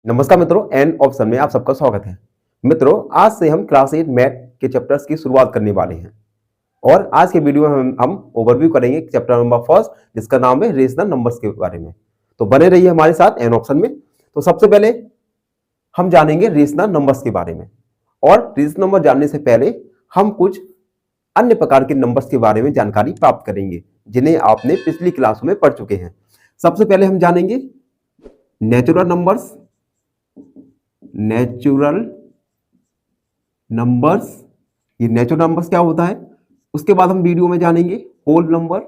नमस्कार मित्रों, an option में आप सबका स्वागत है। मित्रों, आज से हम क्लास 8 मैथ के चैप्टर्स की शुरुआत करने वाले हैं और आज के वीडियो में हम ओवरव्यू करेंगे चैप्टर नंबर फर्स्ट, जिसका नाम है रेशनल नंबर्स के बारे में। तो बने रहिए हमारे साथ एन ऑप्शन में। तो सबसे पहले हम जानेंगे रेशनल नंबर्स के बारे में, और रेशनल नंबर जानने से पहले हम कुछ अन्य प्रकार के नंबर्स के बारे में जानकारी प्राप्त करेंगे, जिन्हें आपने पिछली क्लास में पढ़ चुके हैं। सबसे पहले हम जानेंगे नेचुरल नंबर्स। नेचुरल नंबर्स, ये नेचुरल नंबर्स क्या होता है, उसके बाद हम वीडियो में जानेंगे होल नंबर,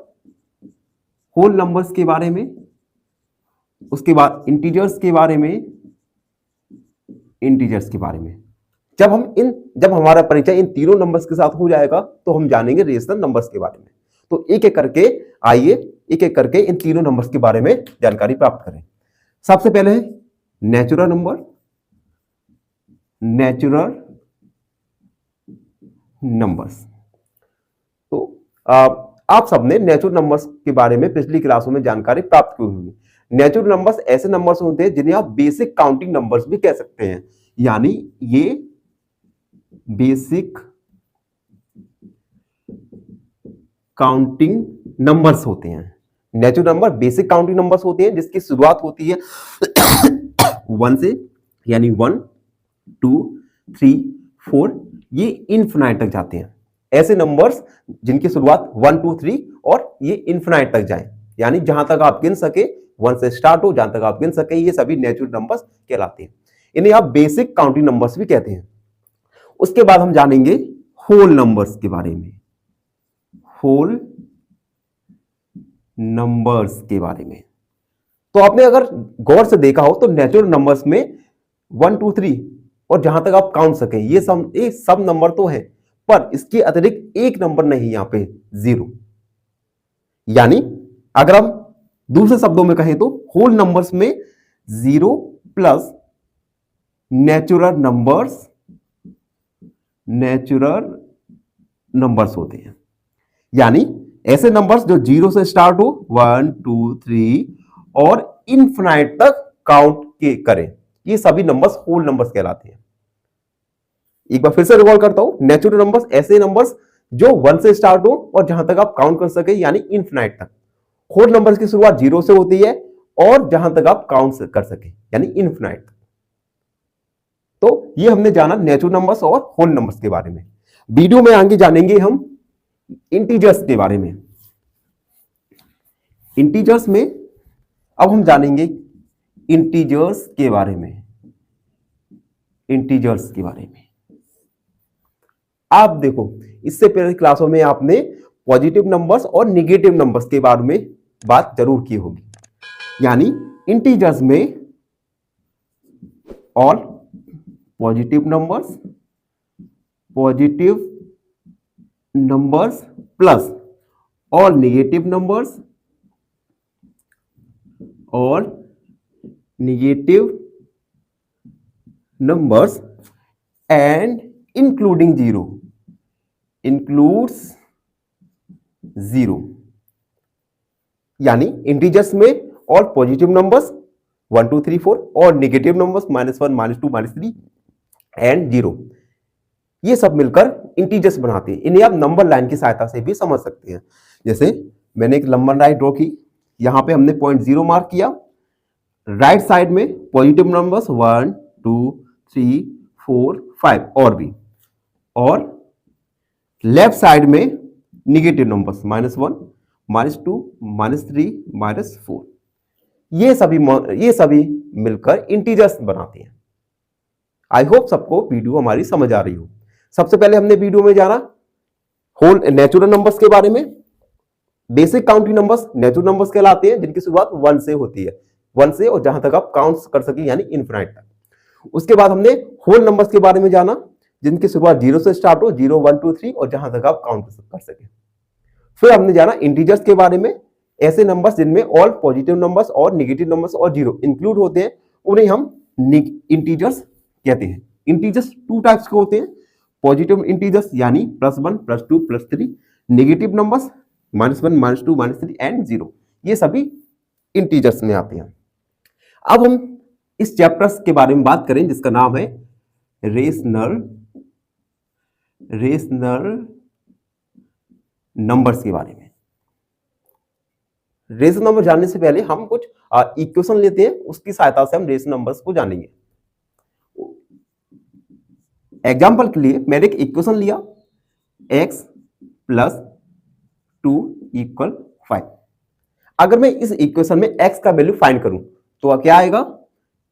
होल नंबर्स के बारे में, उसके बाद इंटीजर्स के बारे में, इंटीजर्स के बारे में। जब हमारा परिचय इन तीनों नंबर्स के साथ हो जाएगा तो हम जानेंगे रेशनल नंबर्स के बारे में। तो एक एक करके आइए एक एक करके इन तीनों नंबर्स के बारे में जानकारी प्राप्त करें। सबसे पहले है नेचुरल नंबर। नेचुरल नंबर्स, तो आप सबने नेचुरल नंबर्स के बारे में पिछली क्लासों में जानकारी प्राप्त की होगी। नेचुरल नंबर्स ऐसे नंबर्स होते हैं जिन्हें आप बेसिक काउंटिंग नंबर्स भी कह सकते हैं, यानी ये बेसिक काउंटिंग नंबर्स होते हैं। Natural number basic counting numbers होते हैं जिसकी शुरुआत होती है 1 से, यानी 1 2 3 4, ये इनफिनाइट तक जाते हैं। ऐसे नंबर्स जिनकी शुरुआत 1 2 3 और ये इनफिनाइट तक जाए, यानी जहां तक आप गिन सके, 1 से स्टार्ट हो, जहां तक आप गिन सके, ये सभी नेचुरल नंबर्स कहलाते हैं। इन्हें आप बेसिक काउंटिंग नंबर्स भी कहते हैं। उसके बाद हम जानेंगे होल नंबर्स के बारे में। होल नंबर्स के बारे में तो आपने अगर गौर से देखा हो तो नेचुरल नंबर्स में 1 2 3 और जहां तक आप काउंट सकें ये सब नंबर तो है, पर इसके अतिरिक्त एक नंबर नहीं, यहां पे 0। यानी अगर हम दूसरे शब्दों में कहें तो होल नंबर्स में 0 प्लस नेचुरल नंबर्स होते हैं। यानी ऐसे नंबर्स जो 0 से स्टार्ट हो, 1 2 3 और इनफिनाइट तक काउंट के करें, ये सभी नंबर्स होल नंबर्स कहलाते हैं। एक बार फिर से रिकॉल करता हूं, नेचुरल नंबर्स ऐसे नंबर्स जो 1 से स्टार्ट हो और जहां तक आप काउंट कर सके, यानी इनफिनाइट तक। होल नंबर्स की शुरुआत 0 से होती है और जहां तक आप काउंट कर सके, यानी इनफिनाइट। तो ये हमने जाना नेचुरल नंबर्स और होल नंबर्स के बारे में। वीडियो में आगे जानेंगे हम इंटीजर्स के बारे में। इंटीजर्स में अब हम जानेंगे इंटीजर्स के बारे में। इंटीजर्स के बारे में आप देखो, इससे पहले क्लासों में आपने पॉजिटिव नंबर्स और निगेटिव नंबर्स के बारे में बात जरूर की होगी। यानी इंटीजर्स में all positive numbers plus all negative numbers and including zero. यानी इंटीजर्स में ऑल पॉजिटिव नंबर्स 1 2 3 4 और नेगेटिव नंबर्स -1 -2 -3 एंड 0, ये सब मिलकर इंटीजर्स बनाते हैं। इन्हें आप नंबर लाइन की सहायता से भी समझ सकते हैं। जैसे मैंने एक नंबर लाइन ड्रॉ की, यहां पे हमने 0.0 मार्क किया। राइट साइड में पॉजिटिव नंबर्स 1 2 3 4 5 और भी, और लेफ्ट साइड में निगेटिव नंबर्स -1 -2 -3 -4। ये सभी मिलकर इंटीजर्स बनाते हैं। आई होप सबको वीडियो हमारी समझ आ रही हो। सबसे पहले हमने वीडियो में जाना होल नेचुरल नंबर्स के बारे में। Basic counting numbers natural numbers कहलाते हैं जिनकी शुरुआत 1 से होती है, 1 से और जहां तक आप काउंट कर सके, यानी इनफिनाइट तक। उसके बाद हमने होल नंबर्स के बारे में जाना जिनकी शुरुआत 0 से स्टार्ट हो, 0 1 2 3 और जहां तक आप काउंट कर सके। फिर हमने जाना इंटीजर्स के बारे में। ऐसे नंबर्स जिनमें ऑल पॉजिटिव नंबर्स और नेगेटिव नंबर्स और 0 इंक्लूड होते हैं, उन्हें हम इंटीजर्स कहते हैं। इंटीजर्स 2 टाइप्स के होते हैं, पॉजिटिव इंटीजर्स यानी +1 +2 +3, नेगेटिव नंबर्स -1 -2 -3 एंड 0, ये सभी इंटीजर्स में आते हैं। अब हम इस चैप्टर्स के बारे में बात करें जिसका नाम है रेशनल नंबर्स के बारे में। रेशनल नंबर जानने से पहले हम कुछ इक्वेशन लेते हैं, उसकी सहायता से हम रेशनल नंबर्स को जानेंगे। एग्जाम्पल के लिए मैंने एक इक्वेशन लिया x + 2 = 5। अगर मैं इस इक्वेशन में x का वैल्यू फाइंड करूं तो क्या आएगा,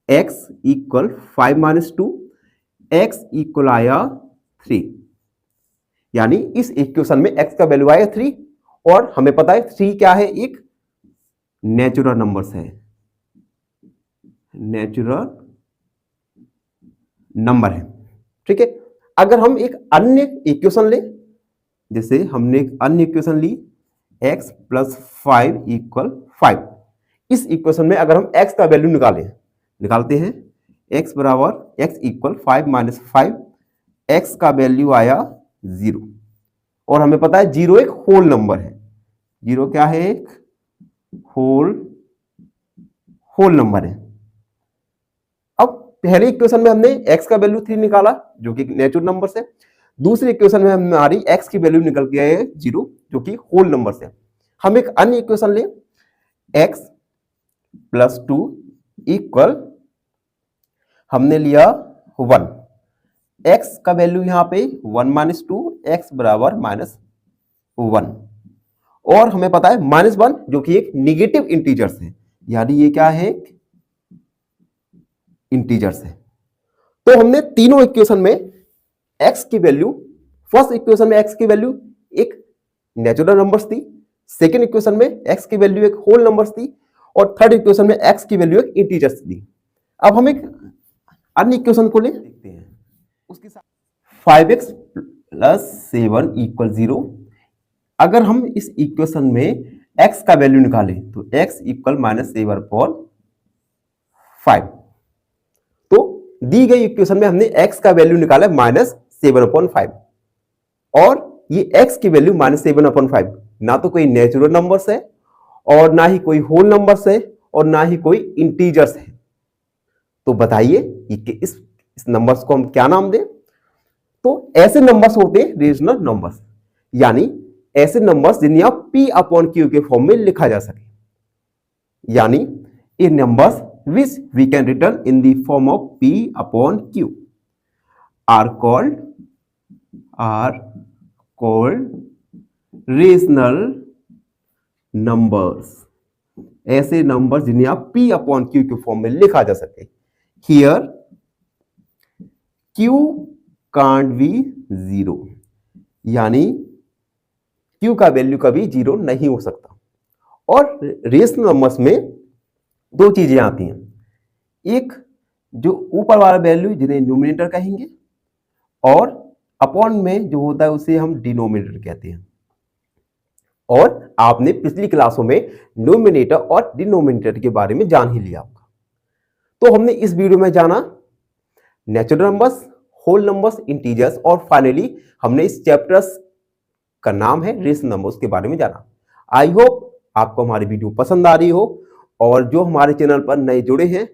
x = 5 - 2, x = आया 3। यानी इस इक्वेशन में x का वैल्यू आया 3 और हमें पता है 3 क्या है, एक नेचुरल नंबर्स है, नेचुरल नंबर है। ठीक है, अगर हम एक अन्य इक्वेशन लें, जैसे हमने एक अन्य इक्वेशन ली x + 5 = 5। इस इक्वेशन में अगर हम x का वैल्यू निकालते हैं, x = 5 - 5, x का वैल्यू आया 0 और हमें पता है 0 एक होल नंबर है। 0 क्या है, एक होल नंबर है। अब पहले इक्वेशन में हमने x का वैल्यू 3 निकाला जो कि नेचुरल नंबर से, दूसरी इक्वेशन में हमारी x की वैल्यू निकल के आए 0 जो कि होल नंबर से। हम एक अन्य इक्वेशन ले x + 2 = हमने लिया 1, x का वैल्यू यहां पे 1 - 2, x = -1 और हमें पता है -1 जो कि एक निगेटिव इंटीजर्स है, यानी ये क्या है, इंटीजर्स है। तो हमने तीनों इक्वेशन में x की वैल्यू, फर्स्ट इक्वेशन में x की वैल्यू एक नेचुरल नंबर्स थी, सेकेंड इक्वेशन में x की वैल्यू एक होल नंबर्स थी और थर्ड इक्वेशन में x की वैल्यू एक इंटीजर्स थी। अब हम एक अन्य इक्वेशन को ले देखते हैं, उसके साथ 5x + 7 = 0। अगर हम इस इक्वेशन में x का वैल्यू निकालें तो x = -7/5। तो दी गई इक्वेशन में हमने x का वैल्यू निकाला -7/5 और ये x की वैल्यू -7/5 ना तो कोई नेचुरल नंबर्स है और ना ही कोई होल नंबर्स है और ना ही कोई इंटीजर्स है। तो बताइए कि इस नंबर्स को हम क्या नाम दें? तो ऐसे नंबर्स होते हैं रेशनल नंबर्स, यानी ऐसे नंबर्स जिन्हें आप P/Q के फॉर्म में लिखा जा सके, यानी ये numbers which we can written in the form of P/Q are called rational numbers. ऐसे नंबर्स जिन्हें आप P/Q के फॉर्म में लिखा जा सके। Here Q can't be 0, यानी Q का वैल्यू कभी 0 नहीं हो सकता। और रेशनल नंबर्स में दो चीजें आती हैं, एक जो ऊपर वाला वैल्यू जिन्हें न्यूमरेटर कहेंगे और अपॉन में जो होता है उसे हम डिनोमिनेटर कहते हैं। और आपने पिछली क्लासों में न्यूमरेटर और डिनोमिनेटर के बारे में जान ही लिया होगा। तो हमने इस वीडियो में जाना natural numbers, whole numbers, integers और फाइनली हमने इस चैप्टर्स का नाम है रेशनल नंबर्स के बारे में जाना। आई होप आपको हमारी वीडियो पसंद आ रही हो और जो हमारे चैनल पर नए जुड़े हैं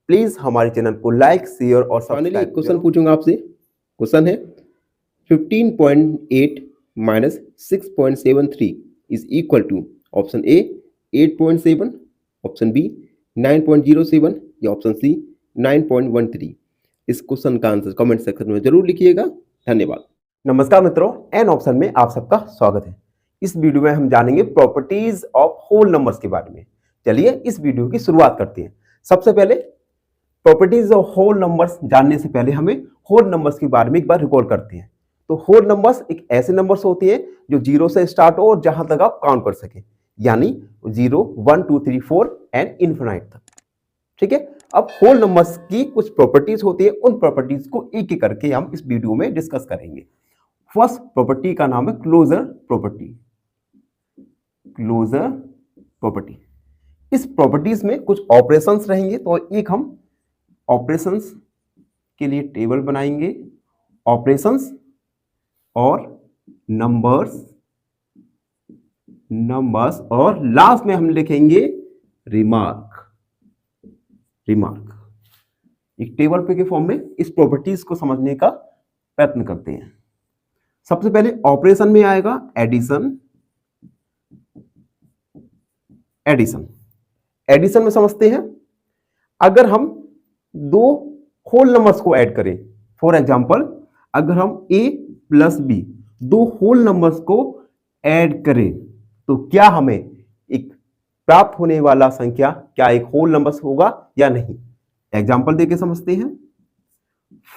प्लीज हमारे चैनल को लाइक, शेयर और सब्सक्राइब। क्वेश्चन पूछूंगा आपसे, क्वेश्चन है 15.8 - 6.73 is equal to option A 8.7, option B 9.07 या ऑप्शन सी 9.13। इस क्वेश्चन का आंसर कमेंट सेक्शन में जरूर लिखिएगा। धन्यवाद। नमस्कार मित्रों, एन ऑप्शन में आप सबका स्वागत है। इस वीडियो में हम जानेंगे प्रॉपर्टीज ऑफ होल नंबर्स के बारे में। चलिए इस वीडियो की शुरुआत करते हैं। सबसे पहले प्रॉपर्टीज ऑफ होल नंबर्स जानने से पहले हमें होल नंबर्स के बारे में एक बार रिकॉल करते हैं। तो होल नंबर्स एक ऐसे नंबर्स होते हैं जो 0 से स्टार्ट हो और जहां तक आप काउंट कर सके, यानी 0, 1, 2, 3, 4 एंड इनफिनाइट तक। ठीक है, अब होल नंबर्स की कुछ प्रॉपर्टीज होती है, उन प्रॉपर्टीज को एक एक करके हम इस वीडियो में डिस्कस करेंगे। फर्स्ट प्रॉपर्टी का नाम है क्लोजर प्रॉपर्टी। क्लोजर प्रॉपर्टी, इस प्रॉपर्टीज में कुछ ऑपरेशंस रहेंगे, तो एक हम ऑपरेशंस के लिए टेबल बनाएंगे, ऑपरेशंस और नंबर्स और लास्ट में हम लिखेंगे रिमार्क। एक टेबल पे के फॉर्म में इस प्रॉपर्टीज को समझने का प्रयत्न करते हैं। सबसे पहले ऑपरेशन में आएगा एडिशन। एडिशन में समझते हैं, अगर हम दो होल नंबर्स को ऐड करें, फॉर एग्जांपल अगर हम a प्लस बी दो होल नंबर्स को ऐड करें तो क्या हमें एक प्राप्त होने वाला संख्या क्या एक होल नंबर होगा या नहीं। एग्जांपल देके समझते हैं।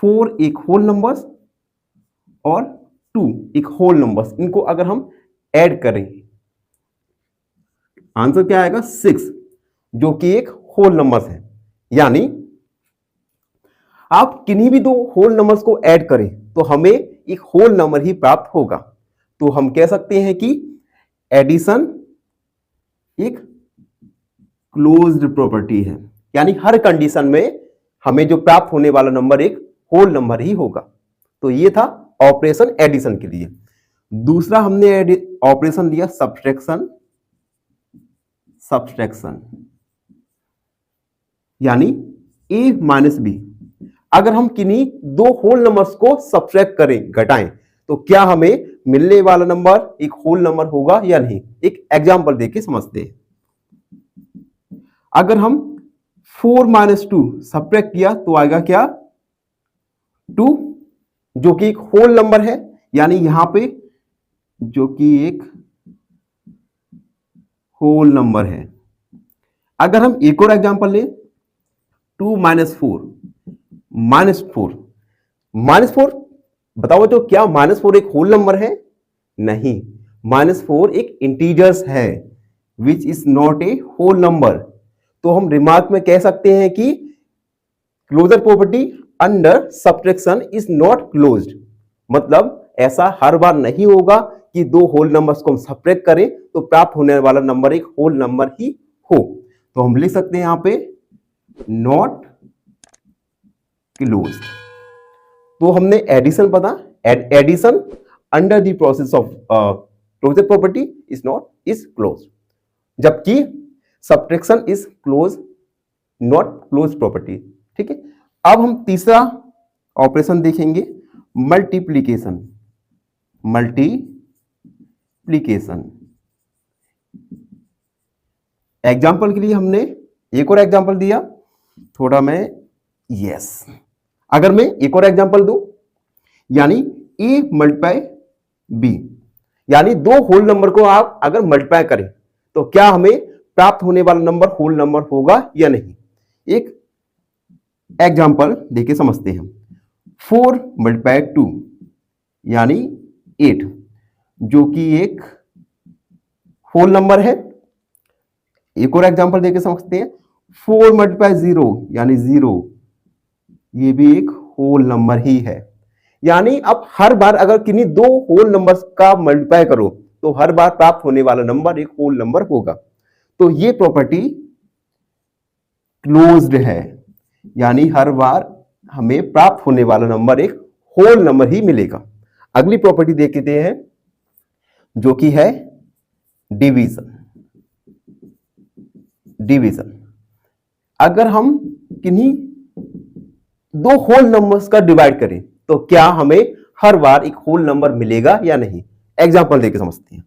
4 एक होल नंबर्स और 2 एक होल नंबर्स, इनको अगर हम ऐड करें आंसर क्या आएगा 6, जो कि एक होल नंबर्स है। यानी आप किन्हीं भी दो होल नंबर्स को ऐड करें तो हमें एक होल नंबर ही प्राप्त होगा। तो हम कह सकते हैं कि एडिशन एक क्लोज्ड प्रॉपर्टी है, यानी हर कंडीशन में हमें जो प्राप्त होने वाला नंबर एक होल नंबर ही होगा। तो ये था ऑपरेशन एडिशन के लिए। दूसरा हमने ऑपरेशन लिया सब्ट्रैक्शन। यानी a माइनस बी, अगर हम किन्हीं दो होल नंबर्स को सब्ट्रैक्ट करें, घटाएं, तो क्या हमें मिलने वाला नंबर एक होल नंबर होगा या नहीं। एक एग्जांपल देके समझते हैं। अगर हम 4 माइनस 2 सब्ट्रैक्ट किया तो आएगा क्या 2, जो कि एक होल नंबर है, यानी यहां पे जो कि एक होल नंबर है। अगर हम एक और एग्जांपल लें 2 माइनस 4 बताओ तो क्या -4 एक होल नंबर है। नहीं, -4 एक इंटीजर्स है which is not a whole number. तो हम रिमार्क में कह सकते हैं कि closure property under subtraction is not closed. मतलब ऐसा हर बार नहीं होगा कि दो होल नंबर्स को हम सब्ट्रैक्ट करें तो प्राप्त होने वाला नंबर एक होल नंबर ही हो। तो हम लिख सकते हैं यहां पे नॉट क्लोज्ड। तो हमने एडिशन पता, addition under the process of closure property is closed, जबकि subtraction is close not close property. ठीक है, अब हम तीसरा ऑपरेशन देखेंगे मल्टीप्लीकेशन। एग्जाम्पल के लिए हमने एक और एग्जाम्पल दिया, थोड़ा मैं अगर मैं एक और एग्जाम्पल दूं, यानी a मल्टीप्लाई b, यानी दो होल नंबर को आप अगर मल्टीप्लाई करें तो क्या हमें प्राप्त होने वाला नंबर होल नंबर होगा या नहीं। एक एग्जाम्पल देके समझते हैं। 4 मल्टीप्लाई 2 यानी 8, जो कि एक होल नंबर है। एक और एग्जांपल देके समझते हैं। 4 मल्टीप्लाई 0 यानी 0, ये भी एक होल नंबर ही है। यानी अब हर बार अगर किन्हीं दो होल नंबर्स का मल्टीप्लाई करो तो हर बार प्राप्त होने वाला नंबर एक होल नंबर होगा। तो ये प्रॉपर्टी क्लोज्ड है, यानी हर बार हमें प्राप्त होने वाला नंबर एक होल नंबर ही मिलेगा। अगली प्रॉपर्टी देखते हैं जो कि है डिवीजन। अगर हम किन्हीं दो होल नंबर्स का डिवाइड करें तो क्या हमें हर बार एक होल नंबर मिलेगा या नहीं। एग्जांपल देके समझते हैं।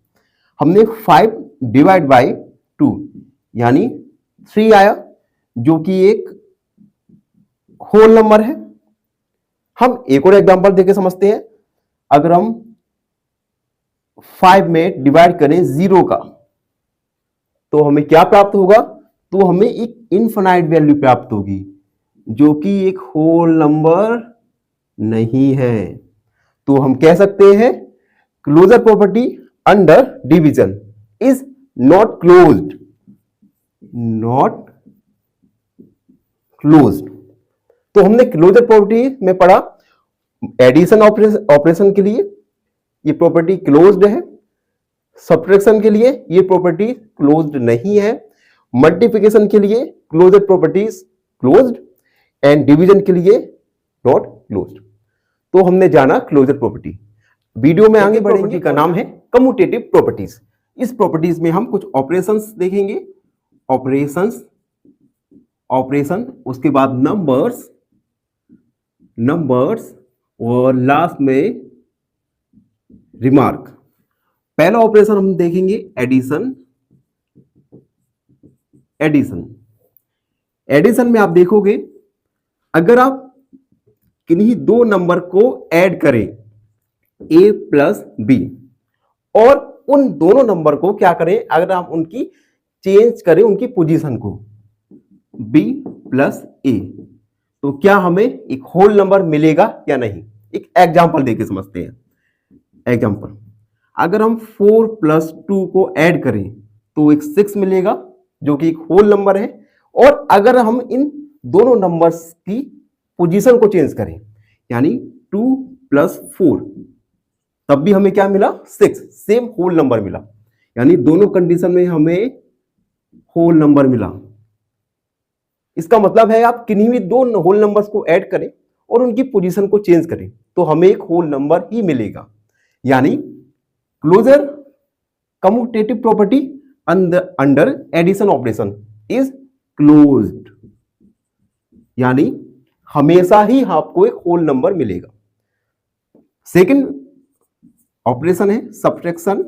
हमने 5 डिवाइड बाय 2 यानी 3 आया, जो कि एक होल नंबर है। हम एक और एग्जांपल देके समझते हैं। अगर हम 5 में डिवाइड करें 0 का तो हमें क्या प्राप्त होगा, तो हमें एक इनफाइनाइट वैल्यू प्राप्त होगी, जो कि एक होल नंबर नहीं है। तो हम कह सकते हैं closure property under division is not closed. तो हमने क्लोजर प्रॉपर्टी में पढ़ा एडिशन ऑपरेशन के लिए ये प्रॉपर्टी क्लोज्ड है, सब्ट्रैक्शन के लिए ये प्रॉपर्टी क्लोज्ड नहीं है, मल्टीप्लिकेशन के लिए closure properties closed and division के लिए नॉट क्लोज्ड। तो हमने जाना क्लोजर प्रॉपर्टी। वीडियो में आगे बढ़ेंगे का नाम है कम्यूटेटिव प्रॉपर्टीज। इस प्रॉपर्टीज में हम कुछ ऑपरेशंस देखेंगे। ऑपरेशन, उसके बाद नंबर्स, नंबर्स और लास्ट में रिमार्क। पहला ऑपरेशन हम देखेंगे एडिशन। एडिशन में आप देखोगे अगर आप किन्हीं दो नंबर को ऐड करें a प्लस बी और उन दोनों नंबर को क्या करें, अगर आप उनकी चेंज करें उनकी पोजीशन को b प्लस a, तो क्या हमें एक होल नंबर मिलेगा या नहीं। एक एग्जांपल देके समझते हैं। एग्जांपल, अगर हम 4 प्लस 2 को ऐड करें तो एक 6 मिलेगा जो कि एक होल नंबर है, और अगर हम इन दोनों नंबर्स की पोजीशन को चेंज करें यानी 2 प्लस 4 तब भी हमें क्या मिला 6, सेम होल नंबर मिला। यानी दोनों कंडीशन में हमें होल नंबर मिला। इसका मतलब है आप किन्हीं भी दो होल नंबर्स को ऐड करें और उनकी पोजीशन को चेंज करें तो हमें एक होल नंबर ही मिलेगा। यानी closure commutative property under addition operation is closed, यानी हमेशा ही आपको एक होल नंबर मिलेगा। सेकंड ऑपरेशन है सब्ट्रैक्शन।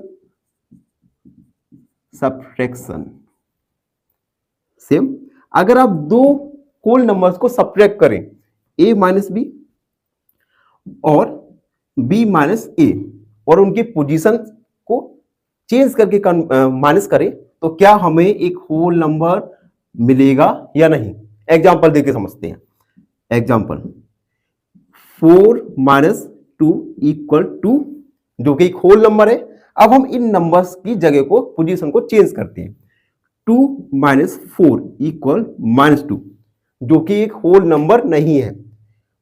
सेम, अगर आप दो होल नंबर्स को सब्ट्रैक्ट करें a माइनस बी और b माइनस ए और उनकी पोजीशन को चेंज करके माइनस करें तो क्या हमें एक होल नंबर मिलेगा या नहीं। एग्जांपल देके समझते हैं। एग्जांपल, 4 माइनस 2 इक्वल 2 जो कि एक होल नंबर है। अब हम इन नंबर्स की जगह को पोजीशन को चेंज करते हैं। 2 माइनस 4 इक्वल माइनस 2 जो कि एक होल नंबर नहीं है।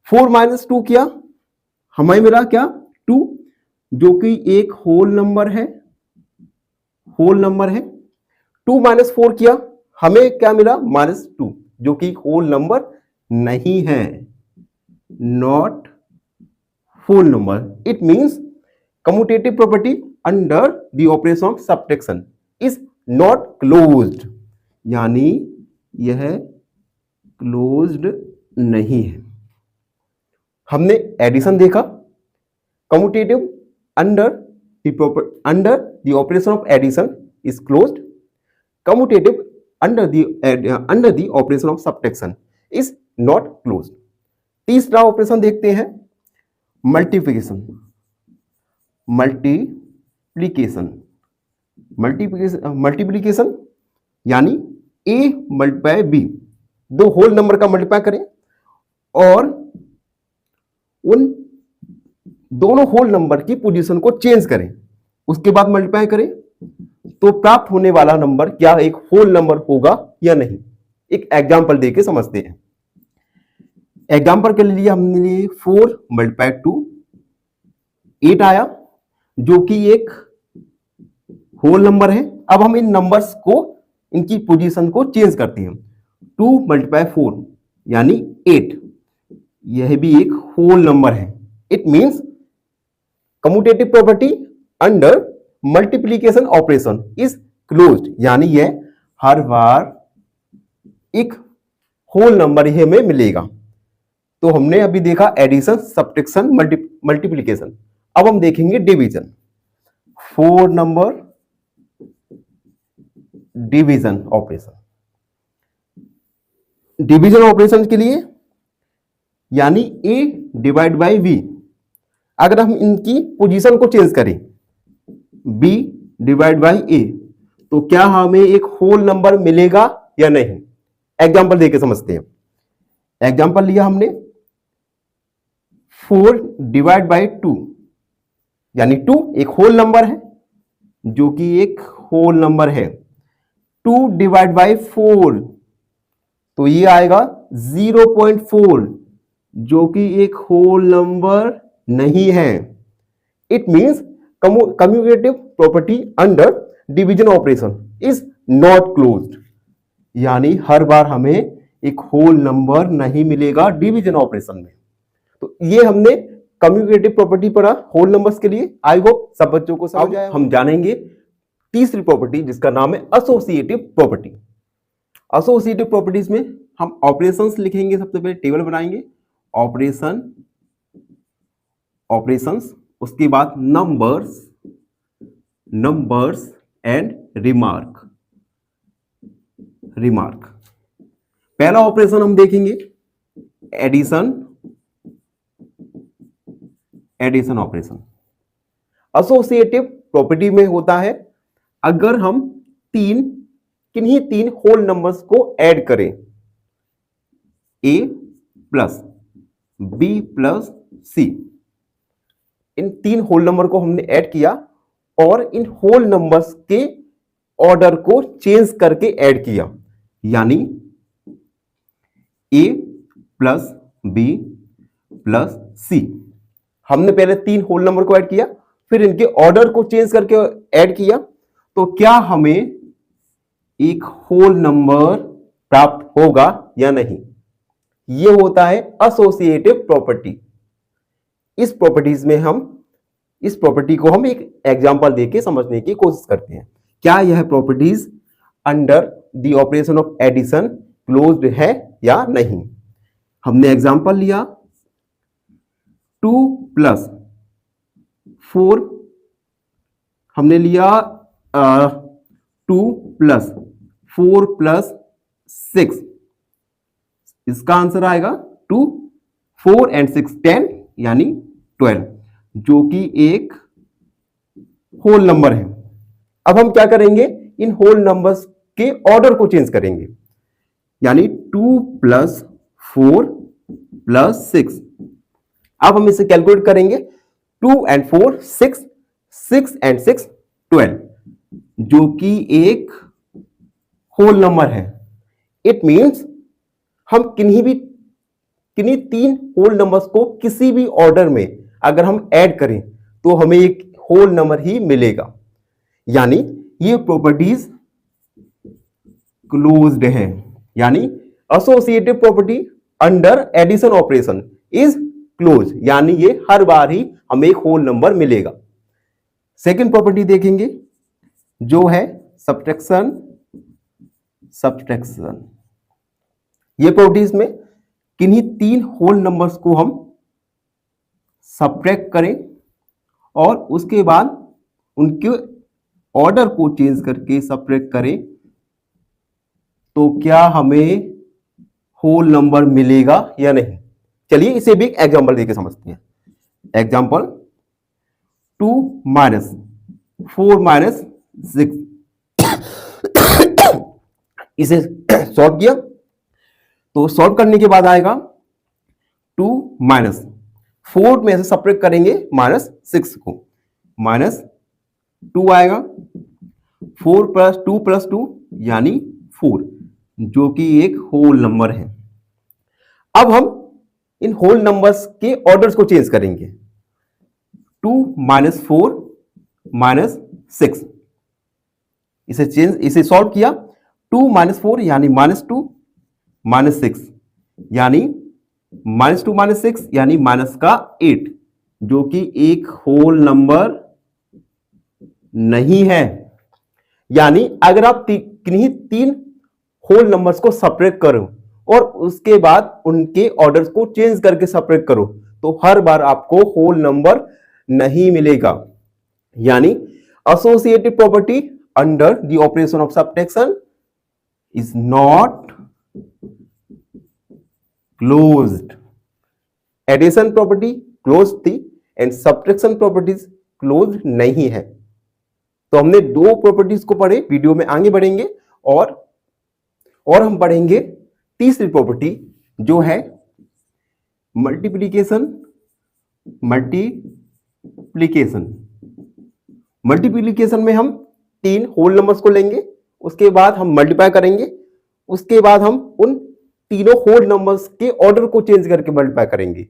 4 माइनस 2 किया हमें मिला क्या 2 जो कि एक होल नंबर है। 2 माइनस 4 किया हमें क्या मिला माइनस 2 जो कि एक होल नंबर नहीं है, not whole number. It means commutative property under the operation of subtraction is not closed, यानी यह क्लोज्ड नहीं है। हमने एडिशन देखा, commutative under the operation of addition is closed, commutative under the operation of subtraction is not closed. तीसरा operation देखते हैं multiplication. Multiplication यानी a मल्टीप्लाई b, दो होल नंबर का मल्टीप्लाई करें और उन दोनों होल नंबर की पोजीशन को चेंज करें, उसके बाद मल्टीप्लाई करें तो प्राप्त होने वाला नंबर क्या एक होल नंबर होगा या नहीं। एक एग्जांपल देके समझते हैं। एग्जांपल के लिए हमने 4 मल्टीप्लाई 2 8 आया जो कि एक होल नंबर है। अब हम इन नंबर्स को इनकी पोजीशन को चेंज करते हैं। 2 मल्टीप्लाई 4 यानी 8, यह भी एक होल नंबर है। It means commutative property under multiplication operation is closed, यानी यह हर बार एक होल नंबर ही हमें मिलेगा। तो हमने अभी देखा एडिशन, सब्ट्रैक्शन, मल्टीप्लिकेशन। अब हम देखेंगे division. 4 number division operation. Division operation के लिए यानी a डिवाइड बाई v, अगर हम इनकी पोजीशन को चेंज करें b डिवाइड बाई a तो क्या हमें एक होल नंबर मिलेगा या नहीं। एग्जांपल देके समझते हैं। एग्जांपल लिया हमने 4 डिवाइड बाई 2 यानी 2 एक होल नंबर है जो कि एक होल नंबर है। 2 डिवाइड बाई 4 तो ये आएगा 0.4 जो कि एक होल नंबर नहीं है। It means commutative property under division operation is not closed, यानी हर बार हमें एक होल नंबर नहीं मिलेगा डिवीजन ऑपरेशन में। तो ये हमने कम्यूटेटिव प्रॉपर्टी पढ़ा होल नंबर्स के लिए। आई होप सब बच्चों को समझ आया। हम जानेंगे तीसरी प्रॉपर्टी जिसका नाम है एसोसिएटिव प्रॉपर्टी। एसोसिएटिव प्रॉपर्टीज में हम ऑपरेशंस लिखेंगे, सबसे पहले टेबल बनाएंगे ऑपरेशंस, उसके बाद नंबर्स एंड रिमार्क। पहला ऑपरेशन हम देखेंगे एडिशन ऑपरेशन। एसोसिएटिव प्रॉपर्टी में होता है अगर हम किन्हीं तीन होल नंबर्स को ऐड करें, a प्लस बी प्लस सी, इन तीन होल नंबर को हमने ऐड किया और इन होल नंबर्स के ऑर्डर को चेंज करके ऐड किया, यानी a प्लस बी प्लस सी। हमने पहले तीन होल नंबर को ऐड किया, फिर इनके ऑर्डर को चेंज करके ऐड किया, तो क्या हमें एक होल नंबर प्राप्त होगा या नहीं? यह होता है एसोसिएटिव प्रॉपर्टी। इस प्रॉपर्टी को हम एक एग्जांपल देके समझने की कोशिश करते हैं। क्या यह properties under the operation of addition closed है या नहीं? हमने एग्जांपल लिया 2 प्लस 4, हमने लिया 2 प्लस 4 प्लस 6, इसका आंसर आएगा 2, 4 एंड 6 10 यानी 12, जो कि एक होल नंबर है। अब हम क्या करेंगे, इन होल नंबर्स के ऑर्डर को चेंज करेंगे, यानी 2 प्लस 4 प्लस 6। अब हम इसे कैलकुलेट करेंगे, 2 एंड 4 6, 6 एंड 6 12, जो कि एक होल नंबर है। इट मींस हम किन्हीं तीन होल नंबर्स को किसी भी ऑर्डर में अगर हम ऐड करें तो हमें एक होल नंबर ही मिलेगा, यानी ये प्रॉपर्टीज क्लोज्ड है, यानी associative property under addition operation is close, यानी ये हर बार ही हमें एक होल नंबर मिलेगा। सेकंड प्रॉपर्टी देखेंगे जो है सब्ट्रैक्शन। ये प्रॉपर्टीज में किन्हीं तीन होल नंबर्स को हम सब्ट्रैक्ट करें और उसके बाद उनके ऑर्डर को चेंज करके सब्ट्रैक्ट करें, तो क्या हमें होल नंबर मिलेगा या नहीं? चलिए इसे भी एक एग्जांपल देके समझते हैं। एग्जांपल 2 माइनस 4 माइनस 6, इसे सॉल्व किया तो सॉल्व करने के बाद आएगा 2 माइनस 4 में से सब्ट्रैक्ट करेंगे माइनस 6 को, माइनस 2 आएगा, 4 प्लस 2 प्लस 2 यानी 4, जो कि एक होल नंबर है। अब हम इन होल नंबर्स के ऑर्डर्स को चेंज करेंगे, 2 माइनस 4 माइनस 6, इसे सॉल्व किया, 2 माइनस 4 यानी माइनस 2 माइनस 6 यानी माइनस 2 माइनस 6 यानी माइनस का 8, जो कि एक होल नंबर नहीं है। यानी अगर आप किन्हीं तीन होल नंबर्स को सब्ट्रैक्ट करो और उसके बाद उनके ऑर्डर्स को चेंज करके सब्ट्रैक्ट करो, तो हर बार आपको होल नंबर नहीं मिलेगा। यानी associative property under the operation of subtraction is not closed. Addition property close थी एंड सब्ट्रैक्शन प्रॉपर्टीज क्लोज नहीं है। तो हमने दो प्रॉपर्टीज को पढ़े, वीडियो में आगे बढ़ेंगे और हम पढ़ेंगे तीसरी प्रॉपर्टी जो है मल्टीप्लिकेशन। मल्टीप्लिकेशन में हम तीन होल नंबर्स को लेंगे, उसके बाद हम मल्टीप्लाई करेंगे, उसके बाद हम उन तीनों होल नंबर्स के ऑर्डर को चेंज करके मल्टीप्लाई करेंगे।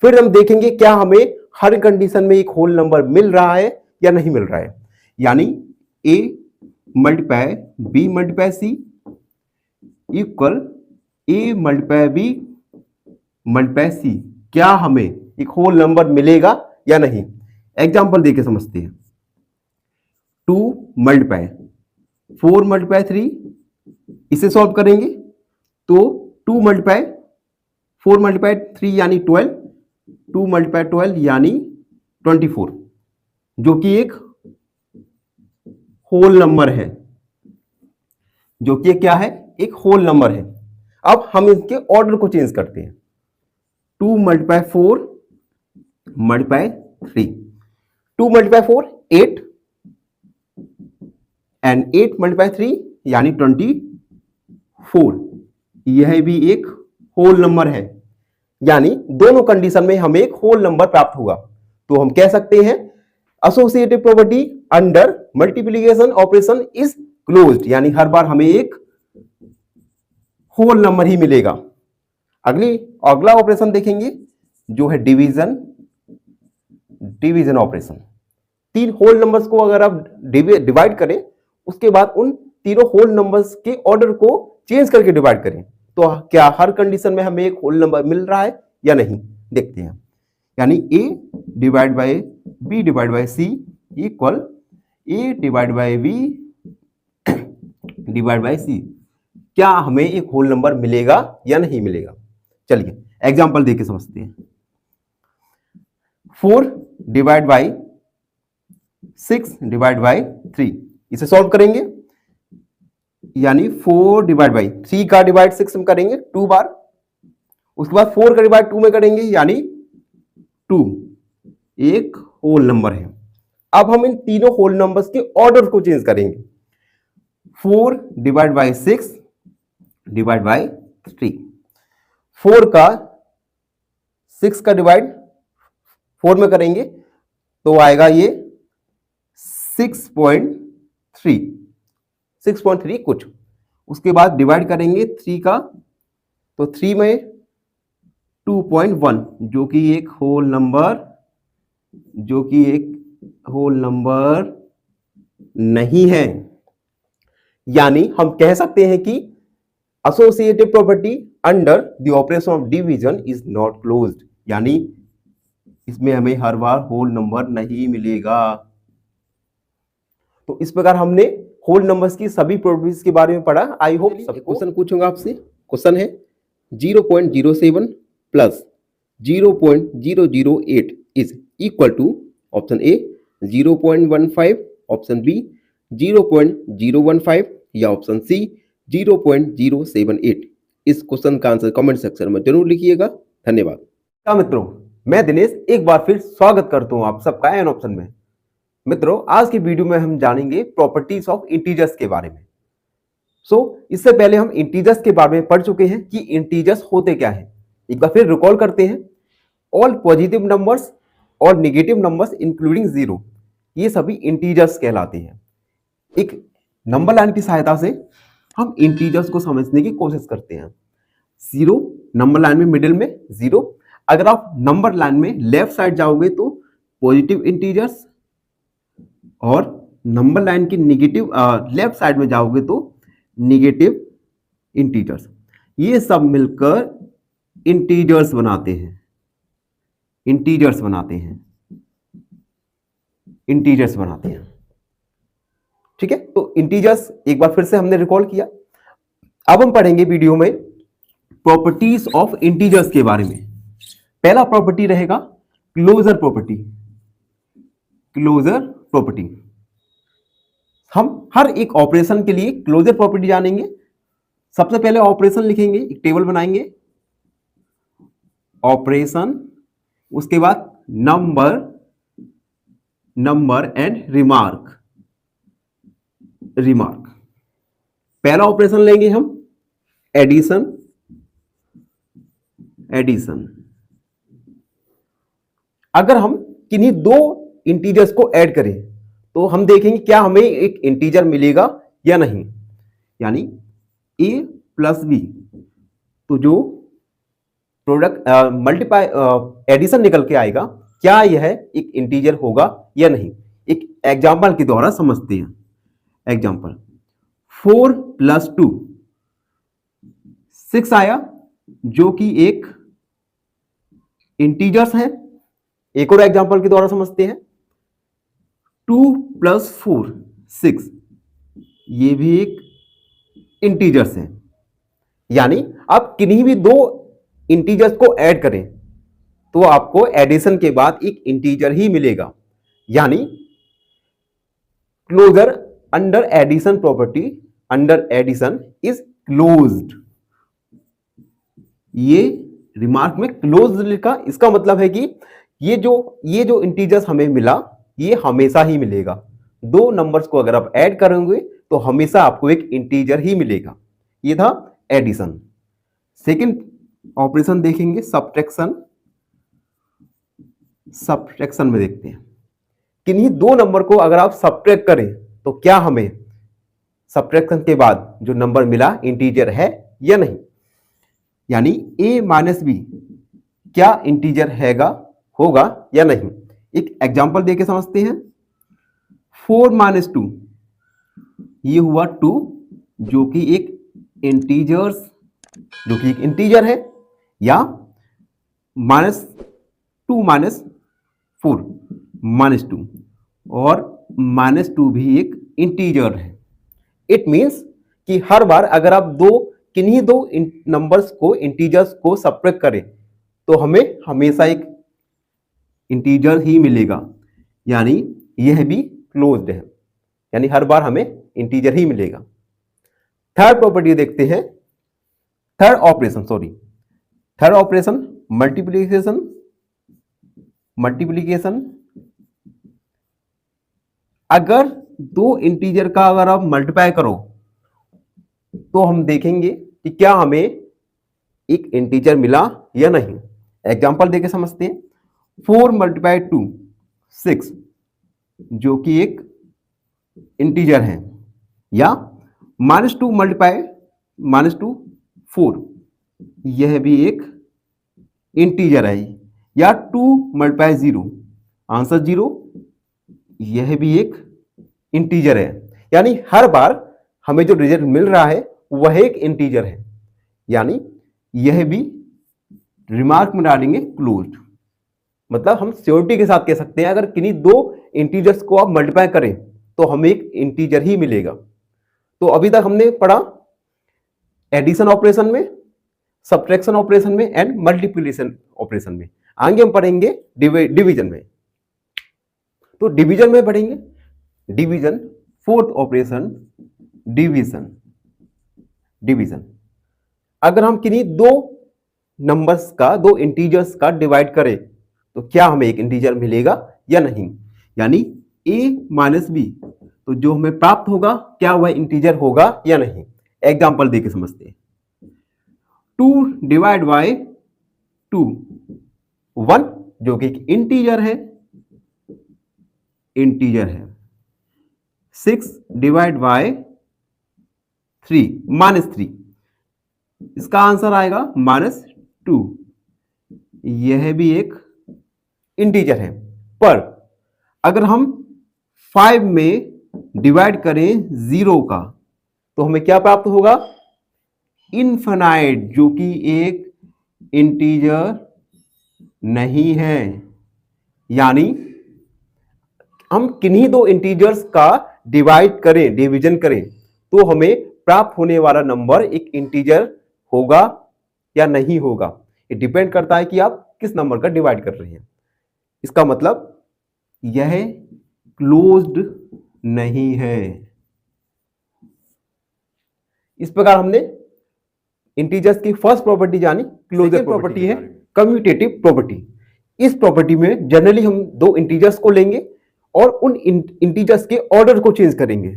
फिर हम देखेंगे क्या हमें हर कंडीशन में एक होल नंबर मिल रहा है या नहीं मिल रहा है। यानी a multiply b multiply c equal a multiply b multiply c, क्या हमें एक होल नंबर मिलेगा या नहीं। एग्जांपल देके समझते हैं। 2 मल्टीप्लाई 4 मल्टीप्लाई 3, इसे सॉल्व करेंगे तो 2 मल्टीप्लाई 4 मल्टीप्लाई 3 यानी 12, 2 मल्टीप्लाई 12 यानी 24, जो कि एक होल नंबर है, जो कि क्या है, एक होल नंबर है। अब हम इसके ऑर्डर को चेंज करते हैं। 2 multiply 4 multiply 3, 2 multiply 4 8 and 8 multiply 3 यानी 24, यह भी एक होल नंबर है, यानी दोनों कंडीशन में हमें एक होल नंबर प्राप्त होगा। तो हम कह सकते हैं associative property under multiplication operation is closed, यानी हर बार हमें एक होल नंबर ही मिलेगा। अगला ऑपरेशन देखेंगे जो है डिवीजन ऑपरेशन। 3 होल नंबर्स को अगर आप डिवाइड करें, उसके बाद उन तीनों होल नंबर्स के ऑर्डर को चेंज करके डिवाइड करें, तो क्या हर कंडीशन में हमें एक होल नंबर मिल रहा है या नहीं, देखते हैं। यानी a divide by b divide by c equal a divide by b divide by c, क्या हमें एक होल नंबर मिलेगा या नहीं मिलेगा। चलिए एग्जांपल देके समझते हैं। 4 डिवाइड बाय 6 डिवाइड बाय 3, इसे सॉल्व करेंगे, यानी 4 डिवाइड बाई 3 का डिवाइड 6 में करेंगे 2 बार, उसके बाद 4 का डिवाइड 2 में करेंगे यानी 2, एक होल नंबर है। अब हम इन तीनों होल नंबर्स के ऑर्डर को चेंज करेंगे। 4 डिवाइड बाई 6 डिवाइड बाई 3, 4 का 6 का डिवाइड 4 में करेंगे तो आएगा ये 6.3 कुछ, उसके बाद डिवाइड करेंगे 3 का, तो 3 में 2.1, जो कि एक होल नंबर नहीं है। यानी हम कह सकते हैं कि associative property under the operation of division is not closed, यानी इसमें हमें हर बार होल नंबर नहीं मिलेगा। तो इस प्रकार हमने होल नंबर्स की सभी प्रॉपर्टीज के बारे में पढ़ा। आई होप सब क्वेश्चन पूछूंगा आपसे। क्वेश्चन है 0.07 plus 0.008 is equal to option A 0.15, option B 0.015 या ऑप्शन सी 0.078। इस क्वेश्चन का आंसर कमेंट सेक्शन में जरूर लिखिएगा। धन्यवाद। मित्रों, मैं दिनेश एक बार फिर स्वागत करता हूं आप सबका एन ऑप्शन में। मित्रों, आज की वीडियो में हम जानेंगे प्रॉपर्टीज ऑफ इंटीजर्स के बारे में। इससे पहले हम इंटीजर्स के बारे में पढ़ चुके हैं कि इंटीजर्स होते क्या है। एक बार फिर रिकॉल करते हैं। ऑल पॉजिटिव नंबर्स और नेगेटिव नंबर्स इंक्लूडिंग 0, ये सभी इंटीजर्स कहलाते हैं। एक नंबर लाइन की सहायता से हम इंटीजर्स को समझने की कोशिश करते हैं। 0 नंबर लाइन में मिडिल में 0, अगर आप नंबर लाइन में लेफ्ट साइड जाओगे तो पॉजिटिव इंटीजर्स, और नंबर लाइन की नेगेटिव लेफ्ट साइड में जाओगे तो नेगेटिव इंटीजर्स। ये सब मिलकर इंटीजर्स बनाते हैं। ठीक है, तो इंटीजर्स एक बार फिर से हमने रिकॉल किया। अब हम पढ़ेंगे वीडियो में प्रॉपर्टीज ऑफ इंटीजर्स के बारे में। पहला प्रॉपर्टी रहेगा क्लोजर प्रॉपर्टी। हम हर एक ऑपरेशन के लिए क्लोजर प्रॉपर्टी जानेंगे। सबसे पहले ऑपरेशन लिखेंगे, एक टेबल बनाएंगे, ऑपरेशन, उसके बाद नंबर एंड रिमार्क। पहला ऑपरेशन लेंगे हम एडिशन। अगर हम किन्हीं दो इंटीजर्स को ऐड करें तो हम देखेंगे क्या हमें एक इंटीजर मिलेगा या नहीं। यानी a प्लस b, तो जो प्रोडक्ट मल्टीप्लाई एडिशन निकल के आएगा, क्या यह एक इंटीजर होगा या नहीं। एक एग्जांपल के द्वारा समझते हैं। एग्जांपल 4 प्लस 2 6 आया, जो कि एक इंटीजर्स है। एक और एग्जांपल के द्वारा समझते हैं। 2 प्लस 4 6, ये भी एक इंटीजर्स है। यानी आप किन्हीं भी दो इंटीजर्स को ऐड करें तो आपको एडिशन के बाद एक इंटीजर ही मिलेगा, यानी closure under addition property, under addition is closed. ये रिमार्क में क्लोज लिखा, इसका मतलब है कि ये जो इंटीजर्स हमें मिला ये हमेशा ही मिलेगा। दो नंबर्स को अगर आप ऐड करेंगे तो हमेशा आपको एक इंटीजर ही मिलेगा। ये था एडिशन। सेकंड ऑपरेशन देखेंगे सब्ट्रैक्शन। सब्ट्रैक्शन में देखते हैं किन्हीं दो नंबर को अगर आप सब्ट्रैक्ट करें तो क्या हमें सब्ट्रैक्शन के बाद जो नंबर मिला इंटीजर है या नहीं, यानी a माइनस बी क्या इंटीजर हैगा होगा या नहीं। एक एग्जांपल देके समझते हैं। 4 माइनस 2 ये हुआ 2 जो कि एक इंटीजर है, या -2 माइनस 4 -2 और -2 भी एक इंटीजर है। इट मींस कि हर बार अगर आप किन्हीं दो नंबर्स को इंटीजर्स को सब्ट्रैक्ट करें तो हमें हमेशा एक इंटीजर ही मिलेगा, यानी यह भी क्लोज्ड है, यानी हर बार हमें इंटीजर ही मिलेगा। थर्ड प्रॉपर्टी देखते हैं, थर्ड ऑपरेशन मल्टीप्लिकेशन। अगर दो इंटीजर का अगर आप मल्टीप्लाई करो तो हम देखेंगे कि क्या हमें एक इंटीजर मिला या नहीं। एग्जांपल देके समझते हैं। 4 मल्टीप्लाई 2 6 जो कि एक इंटीजर है, या -2 मल्टीप्लाई -2 4 यह भी एक इंटीजर है, या 2 मल्टीप्लाई 0 आंसर 0 यह भी एक इंटीजर है। यानी हर बार हमें जो रिजल्ट मिल रहा है वह एक इंटीजर है, यानी यह भी रिमार्क में डालेंगे क्लोज्ड। मतलब हम श्योरिटी के साथ कह सकते हैं अगर किन्हीं दो इंटीजर्स को आप मल्टीप्लाई करें तो हमें एक इंटीजर ही मिलेगा। तो अभी तक हमने पढ़ा एडिशन ऑपरेशन में, सब्ट्रैक्शन ऑपरेशन में एंड मल्टीप्लिकेशन ऑपरेशन में। आगे हम पढ़ेंगे डिवीजन में। तो डिवीजन में पढ़ेंगे डिवीजन, फोर्थ ऑपरेशन डिवीजन। अगर हम किन्हीं दो नंबर्स का, दो इंटीजर्स का डिवाइड करें तो क्या हमें एक इंटीजर मिलेगा या नहीं, यानी a माइनस बी, तो जो हमें प्राप्त होगा क्या वह इंटीजर होगा या नहीं। एग्जांपल देके समझते हैं। 2 डिवाइड बाय 2 1 जो कि एक इंटीजर है 6 डिवाइड बाय 3 -3, इसका आंसर आएगा -2, यह भी एक इंटीजर है। पर अगर हम 5 में डिवाइड करें 0 का तो हमें क्या प्राप्त होगा, इनफिनाइट, जो कि एक इंटीजर नहीं है। यानी हम किन्हीं दो इंटीजर्स का डिवीजन करें तो हमें प्राप्त होने वाला नंबर एक इंटीजर होगा या नहीं होगा। ये डिपेंड करता है कि आप किस नंबर का डिवाइड कर रहे हैं। इसका मतलब यह क्लोज्ड नहीं है। इस प्रकार हमने इंटीजर्स की फर्स्ट प्रॉपर्टी जानी। क्लोजर प्रॉपर्टी है कम्यूटेटिव प्रॉपर्टी। इस प्रॉपर्टी में जनरली हम दो इंटीजर्स को लेंगे और उन इंटीजर्स के ऑर्डर को चेंज करेंगे,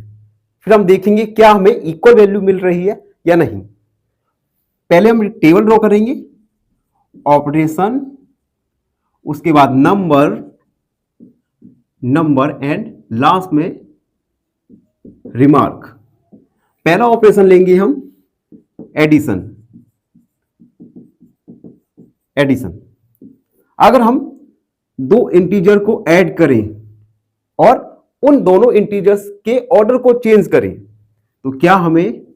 फिर हम देखेंगे क्या हमें इक्वल वैल्यू मिल रही है या नहीं। पहले हम टेबल ड्रॉ करेंगे, ऑपरेशन, उसके बाद नंबर एंड लास्ट में रिमार्क। पहला ऑपरेशन लेंगे हम एडिशन। अगर हम दो इंटीजर को ऐड करें और उन दोनों इंटीजर्स के ऑर्डर को चेंज करें तो क्या हमें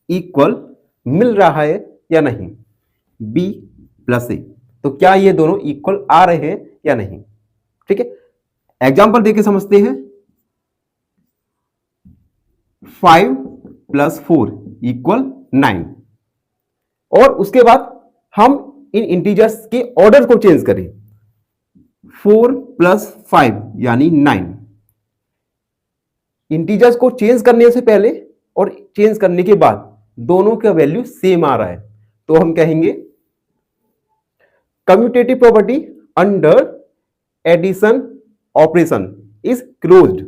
इक्वल मिल रहा है या नहीं, b प्लस ए। तो क्या ये दोनों इक्वल आ रहे हैं या नहीं। ठीक है, एग्जांपल देके समझते हैं। 5 + 4 = 9 और उसके बाद हम इन इंटीजर्स के ऑर्डर को चेंज करें, 4 + 5 यानी 9। इंटीजर्स को चेंज करने से पहले और चेंज करने के बाद दोनों का वैल्यू सेम आ रहा है, तो हम कहेंगे commutative property under addition operation is closed.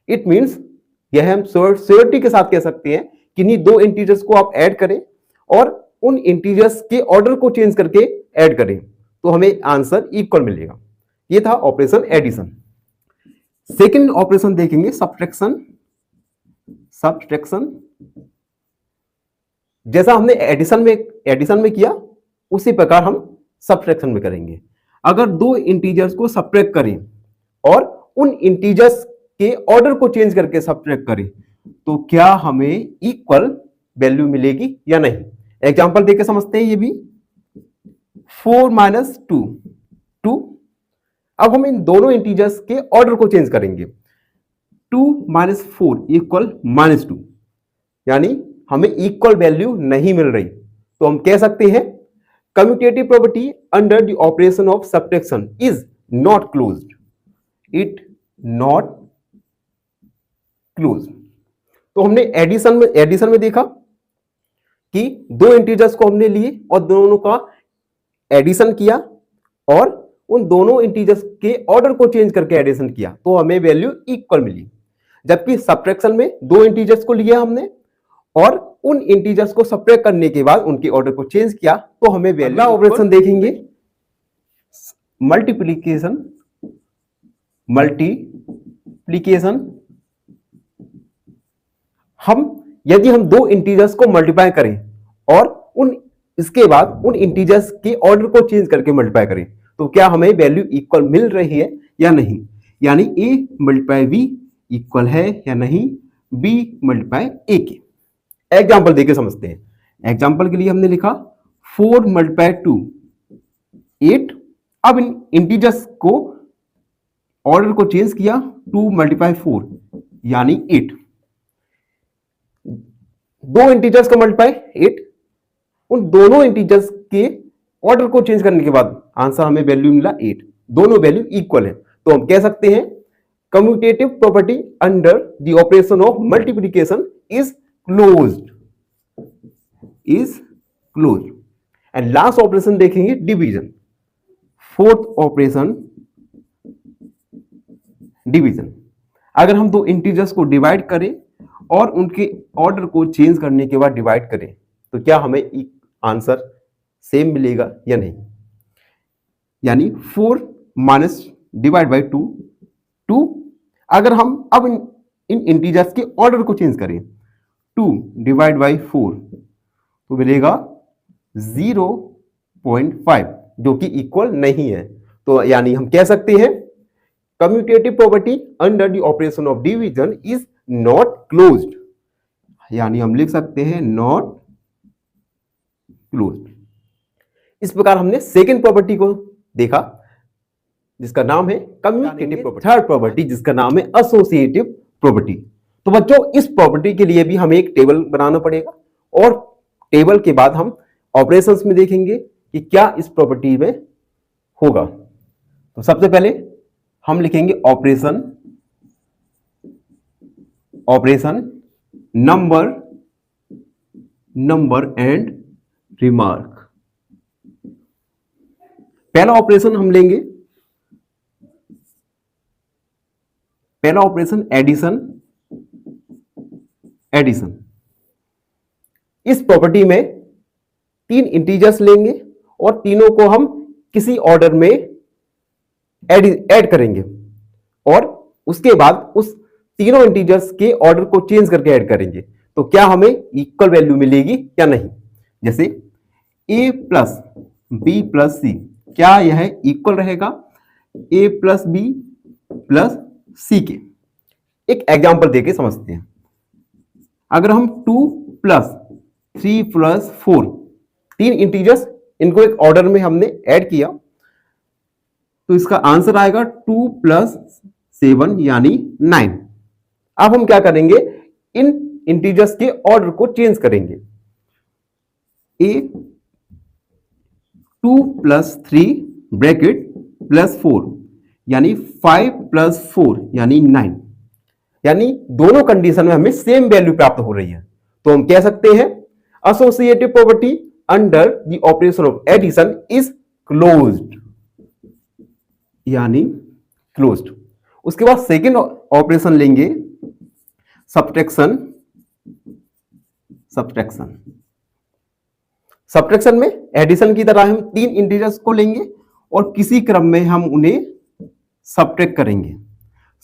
It means यह हम श्योरिटी के साथ कह सकते हैं कि नहीं, दो इंटीजर्स को आप ऐड करें और उन इंटीजर्स के ऑर्डर को चेंज करके ऐड करें तो हमें आंसर इक्वल मिलेगा। ये था ऑपरेशन एडिशन। सेकंड ऑपरेशन देखेंगे सब्ट्रैक्शन। जैसा हमने एडिशन में किया उसी प्रकार हम सब्ट्रैक्शन में करेंगे। अगर दो इंटीजर्स को सब्ट्रैक्ट करें और उन इंटीजर्स के ऑर्डर को चेंज करके सब्ट्रैक्ट करें तो क्या हमें इक्वल वैल्यू मिलेगी या नहीं। एग्जांपल देके समझते हैं ये भी। 4 - 2। अब हम इन दोनों इंटीजर्स के ऑर्डर को चेंज करेंगे। 2 - 4 = -2, यानी हमें इक्वल वैल्यू नहीं मिल रही, तो हम कह सकते हैं commutative property under the operation of subtraction is not closed. तो हमने एडिशन में देखा कि दो इंटीजर्स को हमने लिए और दोनों का एडिशन किया और उन दोनों इंटीजर्स के ऑर्डर को चेंज करके एडिशन किया तो हमें वैल्यू इक्वल मिली। जबकि सब्ट्रैक्शन में दो इंटीजर्स को लिया हमने और उन इंटीजर्स को सब्ट्रैक्ट करने के बाद उनके ऑर्डर को चेंज किया तो हमें वैल्यू। ऑपरेशन देखेंगे मल्टीप्लिकेशन। यदि हम दो इंटीजर्स को मल्टीप्लाई करें और इसके बाद उन इंटीजर्स के ऑर्डर को चेंज करके मल्टीप्लाई करें तो क्या हमें वैल्यू इक्वल मिल रही है या नहीं, यानी a × b इक्वल है या नहीं b × a के। एग्जाम्पल देके समझते हैं। एग्जाम्पल के लिए हमने लिखा 4 × 2 8। अब इन इंटीजर्स को ऑर्डर को चेंज किया, 2 × 4 यानी 8। दो इंटीजर्स का मल्टीप्लाई 8, उन दोनों इंटीजर्स के ऑर्डर को चेंज करने के बाद आंसर हमें वैल्यू मिला 8। दोनों वैल्यू इक्वल है, तो हम कह सकते हैं commutative property under the operation of multiplication is closed. And last operation देखेंगे डिवीजन। Fourth operation division. अगर हम दो इंटीजर्स को डिवाइड करें और उनके ऑर्डर को चेंज करने के बाद डिवाइड करें तो क्या हमें आंसर सेम मिलेगा या नहीं, यानी 4 - /2 2। अगर हम अब इन इंटीजर्स के ऑर्डर को चेंज करें 2 / 4 तो मिलेगा 0.5 जो कि इक्वल नहीं है। तो यानी हम कह सकते हैं commutative property under the operation of division is not closed, यानी हम लिख सकते हैं नॉट क्लोज्ड। इस प्रकार हमने सेकेंड प्रॉपर्टी को देखा जिसका नाम है कम्यूटेटिव प्रॉपर्टी। थर्ड प्रॉपर्टी जिसका नाम है एसोसिएटिव प्रॉपर्टी। तो बच्चों इस प्रॉपर्टी के लिए भी हमें एक टेबल बनाना पड़ेगा और टेबल के बाद हम ऑपरेशंस में देखेंगे कि क्या इस प्रॉपर्टी में होगा। तो सबसे पहले हम लिखेंगे ऑपरेशन नंबर एंड रिमार्क। पहला ऑपरेशन हम लेंगे, पहला ऑपरेशन एडिशन। इस प्रॉपर्टी में 3 इंटीजर्स लेंगे और तीनों को हम किसी ऑर्डर में ऐड करेंगे और उसके बाद उस तीनों इंटीजर्स के ऑर्डर को चेंज करके ऐड करेंगे तो क्या हमें इक्वल वैल्यू मिलेगी या नहीं। जैसे a + b + c, क्या यह इक्वल रहेगा a + b + c के। एक एग्जांपल देके समझते हैं। अगर हम 2 + 3 + 4 3 इंटीजर्स इनको एक ऑर्डर में हमने ऐड किया तो इसका आंसर आएगा 2 + 7 यानी 9। अब हम क्या करेंगे, इन इंटीजर्स के ऑर्डर को चेंज करेंगे ए 2 + 3 ब्रैकेट +4 यानी 5 + 4 यानी 9, यानी दोनों कंडीशन में हमें सेम वैल्यू प्राप्त हो रही है। तो हम कह सकते हैं associative property under the operation of addition is closed, यानी क्लोज्ड। उसके बाद सेकेंड ऑपरेशन लेंगे सब्ट्रैक्शन। सब्ट्रैक्शन में एडिशन की तरह हम तीन इंटीजर्स को लेंगे और किसी क्रम में हम उन्हें सब्ट्रैक्ट करेंगे।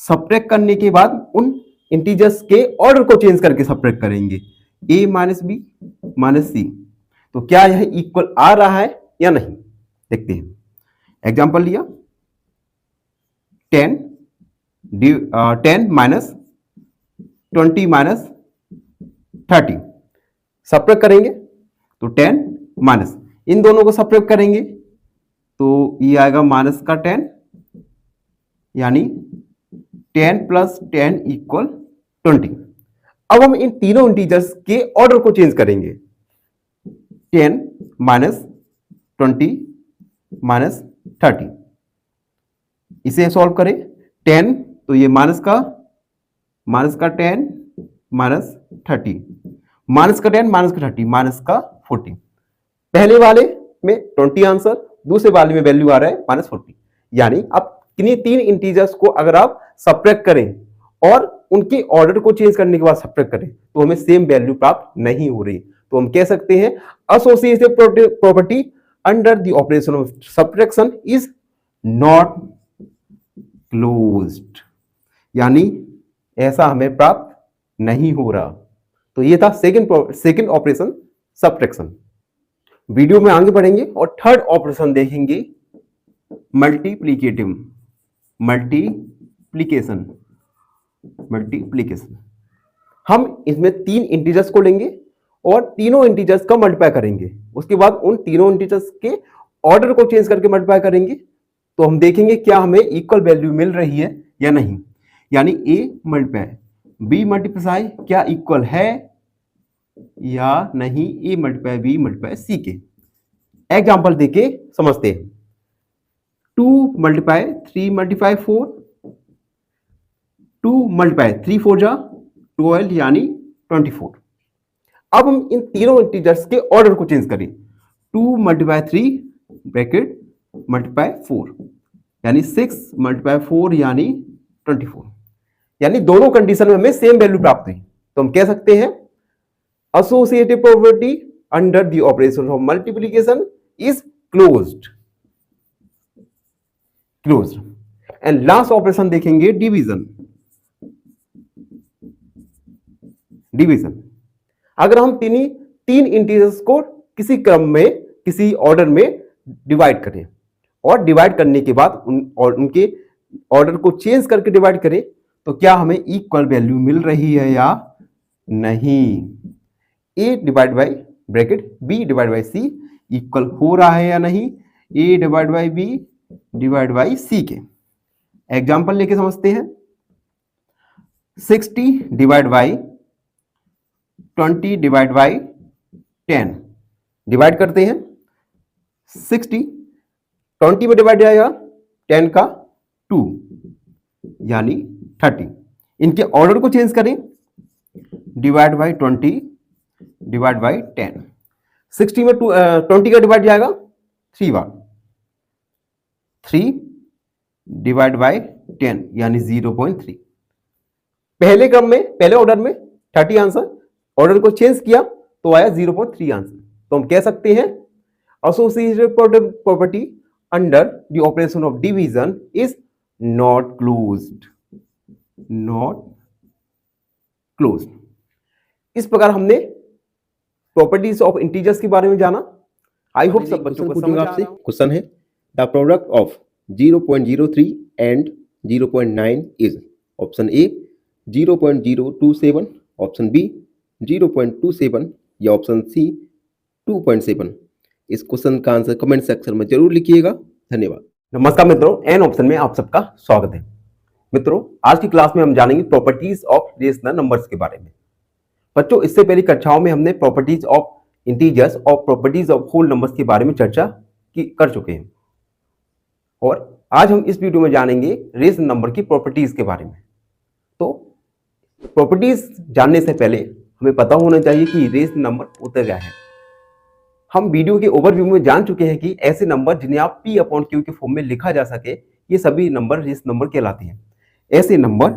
सब्ट्रैक्ट करने के बाद उन इंटीजर्स के ऑर्डर को चेंज करके सब्ट्रैक्ट करेंगे, a - b - c। तो क्या यह इक्वल आ रहा है या नहीं, देखते हैं। एग्जांपल लिया 10 - 20 - 30 सब्ट्रैक्ट करेंगे तो 10 माइनस, इन दोनों को सब्ट्रैक्ट करेंगे तो ये आएगा माइनस का 10, यानी 10 + 10 = 20। अब हम इन तीनों इंटीजर्स के ऑर्डर को चेंज करेंगे, 10 - 20 - 30। इसे सॉल्व करें, 10 तो ये माइनस का 10 माइनस 30, माइनस का 10 माइनस का 30 माइनस का 40। पहले वाले में 20 आंसर, दूसरे वाले में वैल्यू आ रहा है -40। यानी अब किन्हीं तीन इंटीजर्स को अगर आप सब्ट्रैक्ट करें और उनके ऑर्डर को चेंज करने के बाद सब्ट्रैक्ट करें तो हमें सेम वैल्यू प्राप्त नहीं हो रही। तो हम कह सकते हैं associative property under the operation of subtraction is not closed, यानी ऐसा हमें प्राप्त नहीं हो रहा। तो ये था सेकंड ऑपरेशन सब्ट्रैक्शन। वीडियो में आगे बढ़ेंगे और थर्ड ऑपरेशन देखेंगे मल्टीप्लीकेशन। हम इसमें तीन इंटीजर्स को लेंगे और तीनों इंटीजर्स का मल्टीप्लाई करेंगे, उसके बाद उन तीनों इंटीजर्स के ऑर्डर को चेंज करके मल्टीप्लाई करेंगे तो हम देखेंगे क्या हमें इक्वल वैल्यू मिल रही है या नहीं। यानी a × b मल्टीप्लाई क्या इक्वल है या नहीं a × b × c के। एग्जांपल देके समझते हैं। 2 × 3 × 4, 2 × 3 4 जा 12 यानी 24। अब हम इन तीनों इंटीजर्स के ऑर्डर को चेंज करें, 2 × 3 ब्रैकेट × 4 यानी 6 × 4 यानी 24। यानी दोनों कंडीशन में हमें सेम वैल्यू प्राप्त हुई। तो हम कह सकते हैं associative property under the operation of multiplication is closed. And last operation देखेंगे डिवीजन। अगर हम तीन इंटीजर्स को किसी क्रम में किसी ऑर्डर में डिवाइड करें और डिवाइड करने के बाद उनके ऑर्डर को चेंज करके डिवाइड करें तो क्या हमें इक्वल वैल्यू मिल रही है या नहीं। a divide by bracket b divide by c equal हो रहा है या नहीं a divide by b divide by c के। एग्जांपल लेके समझते हैं। 60 divide by 20 divide by 10 divide करते हैं। 60 20 में डिवाइड जाएगा 10 का 2 यानी 30। इनके ऑर्डर को चेंज करें, डिवाइड बाई 20 डिवाइड बाई 10। 60 में 20 का डिवाइड जाएगा 3 बार, 3 डिवाइड बाई 10 यानी 0.3। पहले क्रम में पहले ऑर्डर में 30 आंसर, ऑर्डर को चेंज किया तो आया 0.3 आंसर। तो हम कह सकते हैं associative property under the operation of division is not closed. इस प्रकार हमने प्रॉपर्टीज ऑफ इंटीजर्स के बारे में जाना। आई होप सब बच्चों को समझ आपसे क्वेश्चन है the product of 0.03 and 0.9 is option A 0.027, option B 0.27 या ऑप्शन सी 2.7। इस क्वेश्चन का आंसर कमेंट सेक्शन में जरूर लिखिएगा। धन्यवाद। नमस्कार मित्रों, एन ऑप्शन में आप सबका स्वागत है। मित्रों, आज की क्लास में हम जानेंगे प्रॉपर्टीज ऑफ रेशनल नंबर्स के बारे में। बच्चों, इससे पहली कक्षाओं में हमने प्रॉपर्टीज ऑफ इंटीजर्स और प्रॉपर्टीज ऑफ होल नंबर्स के बारे में चर्चा कर चुके हैं, और आज हम इस वीडियो में जानेंगे रेशनल नंबर की प्रॉपर्टीज के बारे में। तो प्रॉपर्टीज जानने से पहले हमें पता होना चाहिए कि रेशनल नंबर होता क्या है। हम वीडियो के ओवरव्यू में जान चुके हैं कि ऐसे नंबर जिन्हें आप P अपॉन Q के फॉर्म में लिखा जा सके, ये सभी नंबर रेशनल नंबर कहलाते हैं। ऐसे नंबर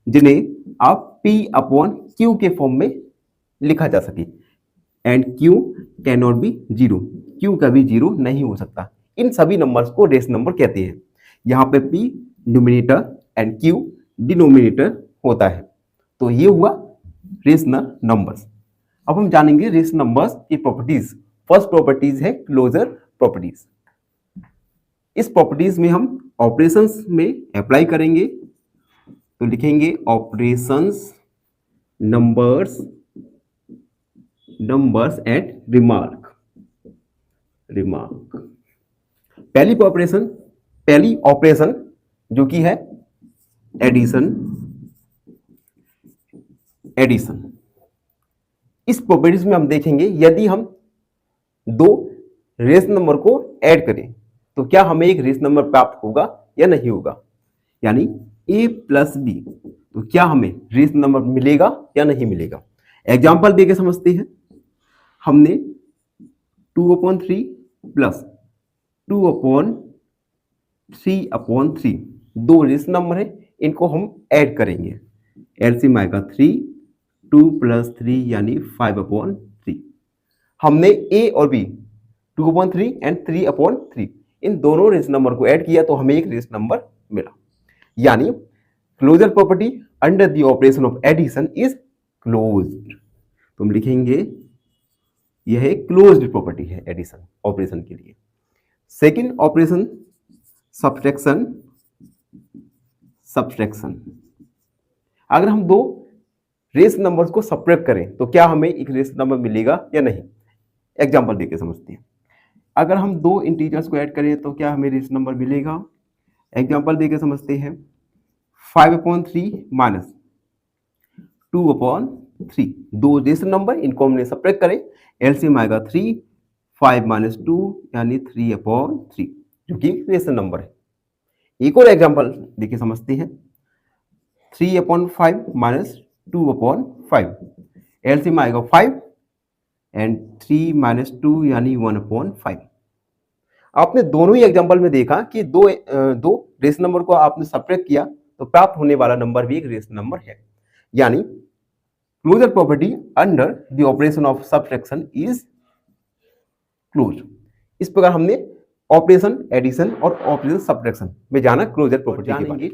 जिन्हें आप P अपॉन Q के फॉर्म में लिखा जा सके, and Q can not be zero, Q कभी जीरो नहीं हो सकता, इन सभी नंबर्स को रेशनल नंबर कहते हैं। यहाँ पे P numerator and Q denominator होता है। तो ये हुआ रेशनल नंबर्स। अब हम जानेंगे रेशनल नंबर्स की प्रॉपर्टीज। फर्स्ट प्रॉपर्टीज है क्लोजर प्रॉपर्टीज। इस प्रॉपर्टीज में हम ऑपरेशंस में अप्लाई करेंगे, तो लिखेंगे ऑपरेशंस नंबर्स एट रिमार्क। पहली ऑपरेशन जो कि है एडिशन। इस प्रॉपर्टीज में हम देखेंगे यदि हम दो रेशनल नंबर को ऐड करें तो क्या हमें एक रेशनल नंबर प्राप्त होगा या नहीं होगा, यानी a प्लस बी, तो क्या हमें रेशनल नंबर मिलेगा या नहीं मिलेगा। एग्जाम्पल देके समझते हैं। हमने 2/3 प्लस 2/3/3 दो रेशनल नंबर है, इनको हम ऐड करेंगे। एलसीएम आएगा 3, 2 + 3 यानी 5/3। हमने a और b 2/3 एंड 3/3 इन दोनों रेशनल नंबर को ऐड किया तो हमें एक रेशनल नंबर मिला, यानी closure property under the operation of addition is closed. तो हम लिखेंगे यह क्लोज्ड प्रॉपर्टी है एडिशन ऑपरेशन के लिए। Second operation subtraction. अगर हम दो रेशनल नंबर्स को सब्ट्रैक्ट करें तो क्या हमें एक रेशनल नंबर मिलेगा या नहीं। एग्जांपल देके समझते हैं। अगर हम दो इंटीजर्स को ऐड करें तो क्या हमें रेशनल नंबर मिलेगा। एग्जांपल देके समझते हैं। 5/3 माइनस 2/3 दो रेशनल नंबर, इनको हमने सब्ट्रैक्ट करें। एलसीएम आएगा 3, 5 - 2 यानी 3/3 जो कि रेशनल नंबर है। एक और एग्जांपल देके समझते हैं। 3/5 माइनस 2/5 एलसीएम आएगा 5 एंड 3 - 2 यानी 1/5। आपने दोनों ही एग्जांपल में देखा कि दो रेशनल नंबर को आपने सब्ट्रैक्ट किया तो प्राप्त होने वाला नंबर भी एक रेशनल नंबर है, यानी closure property under the operation of subtraction is closed. इस प्रकार हमने ऑपरेशन एडिशन और ऑपरेशन सब्ट्रैक्शन में जाना क्लोजर प्रॉपर्टी के बारे में।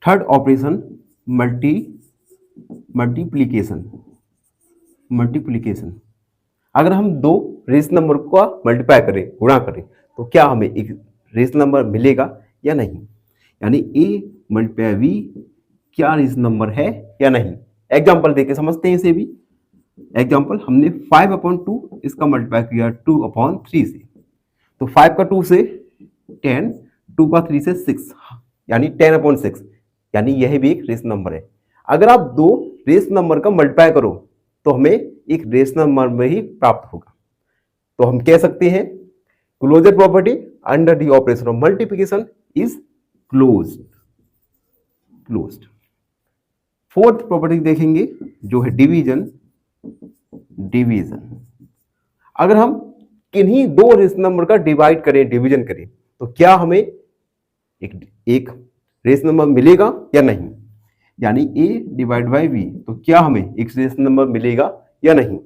Third operation multiplication. अगर हम दो रेशनल नंबर का मल्टीप्लाई करें, गुणा करें, तो क्या हमें एक रेशनल नंबर मिलेगा या नहीं, यानी a × v क्या रेशनल नंबर है या नहीं। एग्जांपल देके समझते हैं इसे भी। एग्जांपल हमने 5/2 इसका मल्टीप्लाई किया 2/3 से, तो 5 का 2 से 10, 2 का 3 से 6 यानी 10/6, यानी यह भी एक रेशनल नंबर है। अगर आप दो रेशनल नंबर का मल्टीप्लाई करो तो हमें एक रेशनल नंबर में ही प्राप्त होगा। तो हम कह सकते हैं closure property under the operation of multiplication is closed. Fourth property देखेंगे जो है डिवीजन। अगर हम किन्हीं दो रेशनल नंबर का डिवीजन करें तो क्या हमें एक रेशनल नंबर मिलेगा या नहीं, यानी a/v, तो क्या हमें एक रेशनल नंबर मिलेगा या नहीं।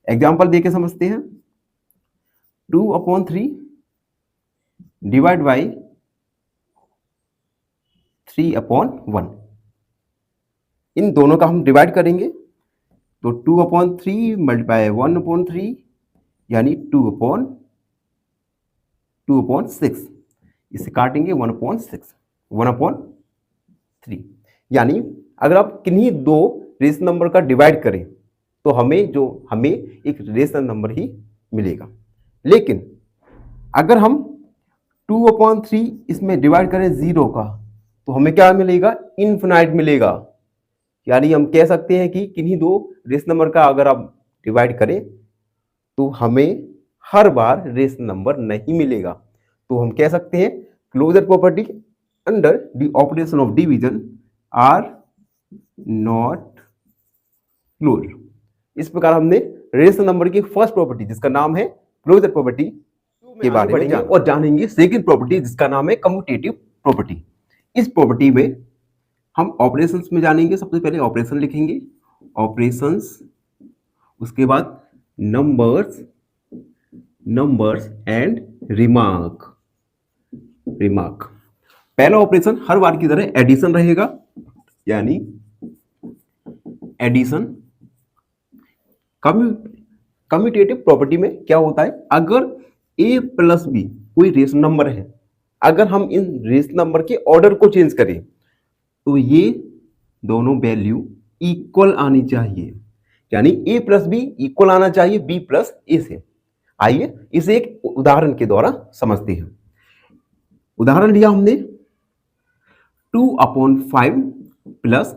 एग्जांपल देके समझते हैं। 2/3 डिवाइड बाई 3/1, इन दोनों का हम डिवाइड करेंगे तो 2/3 मल्टीप्लाई 1/3 यानी 2/6, इसे काटेंगे 1/3, यानी अगर आप किन्हीं दो रेशनल नंबर का डिवाइड करें तो हमें एक रेशनल नंबर ही मिलेगा। लेकिन अगर हम 2/3 इसमें डिवाइड करें 0 का तो हमें क्या मिलेगा, इनफिनाइट मिलेगा, यानी हम कह सकते हैं कि किन्हीं दो रेशनल नंबर का अगर आप डिवाइड करें तो हमें हर बार रेशनल नंबर नहीं मिलेगा। तो हम कह सकते हैं closure property under the operation of division are not close. इस प्रकार हमने रेशनल नंबर की फर्स्ट प्रॉपर्टी जिसका नाम है क्लोजर प्रॉपर्टी के बारे में जानेंगे और जानेंगे सेकंड प्रॉपर्टी जिसका नाम है कम्यूटेटिव प्रॉपर्टी। इस प्रॉपर्टी में हम ऑपरेशंस में जानेंगे। सबसे पहले ऑपरेशन लिखेंगे, ऑपरेशंस, उसके बाद नंबर्स एंड रिमार्क। पहला ऑपरेशन हर बार की तरह एडिशन रहेगा, यानी एडिशन। कम्यूटेटिव प्रॉपर्टी में क्या होता है, अगर a प्लस बी कोई रेशनल नंबर है, अगर हम इन रेशनल नंबर के ऑर्डर को चेंज करें तो ये दोनों वैल्यू इक्वल आनी चाहिए, यानी a प्लस बी इक्वल आना चाहिए b प्लस ए से। आइए इसे एक उदाहरण के द्वारा समझते हैं। उदाहरण लिया हमने 2/5 प्लस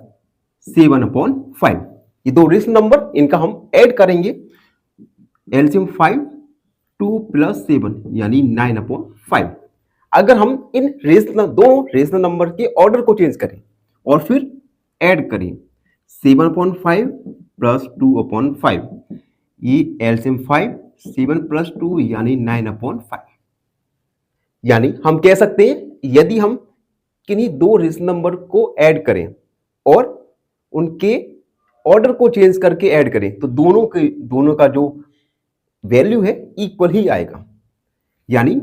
7/5। ये दो रेशनल नंबर, इनका हम ऐड करेंगे। एलसीएम 5, 2 प्लस 7 यानी 9/5। अगर हम इन दोनों रेशनल नंबर के ऑर्डर को चेंज करें और फिर ऐड करें 7/5 प्लस 2/5, ये एलसीएम 5, 7 प्लस 2 यानी 9/5। यानी हम कह सकते हैं यदि हम किन्हीं दो रेशनल नंबर को ऐड करें और उनके ऑर्डर को चेंज करके ऐड करें तो दोनों का जो वैल्यू है इक्वल ही आएगा। यानी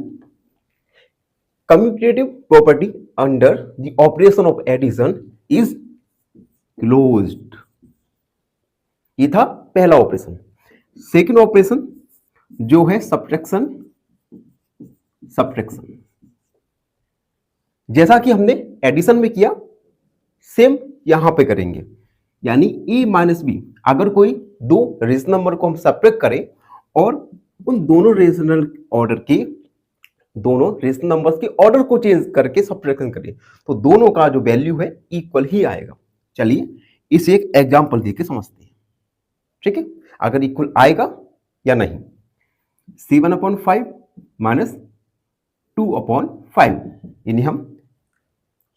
commutative property under the operation of addition is closed. ये था पहला ऑपरेशन। सेकंड ऑपरेशन जो है सब्ट्रैक्शन। जैसा कि हमने एडिशन में किया सेम यहां पे करेंगे, यानी a माइनस बी। अगर कोई दो रेशनल नंबर को हम सब्ट्रैक्ट करें और उन दोनों रेशनल नंबर्स के ऑर्डर को चेंज करके सब्ट्रैक्शन करें तो दोनों का जो वैल्यू है इक्वल ही आएगा। चलिए इसे एक एग्जांपल देके समझते हैं, ठीक है, अगर इक्वल आएगा या नहीं। 7/5 माइनस 2/5, यानी हम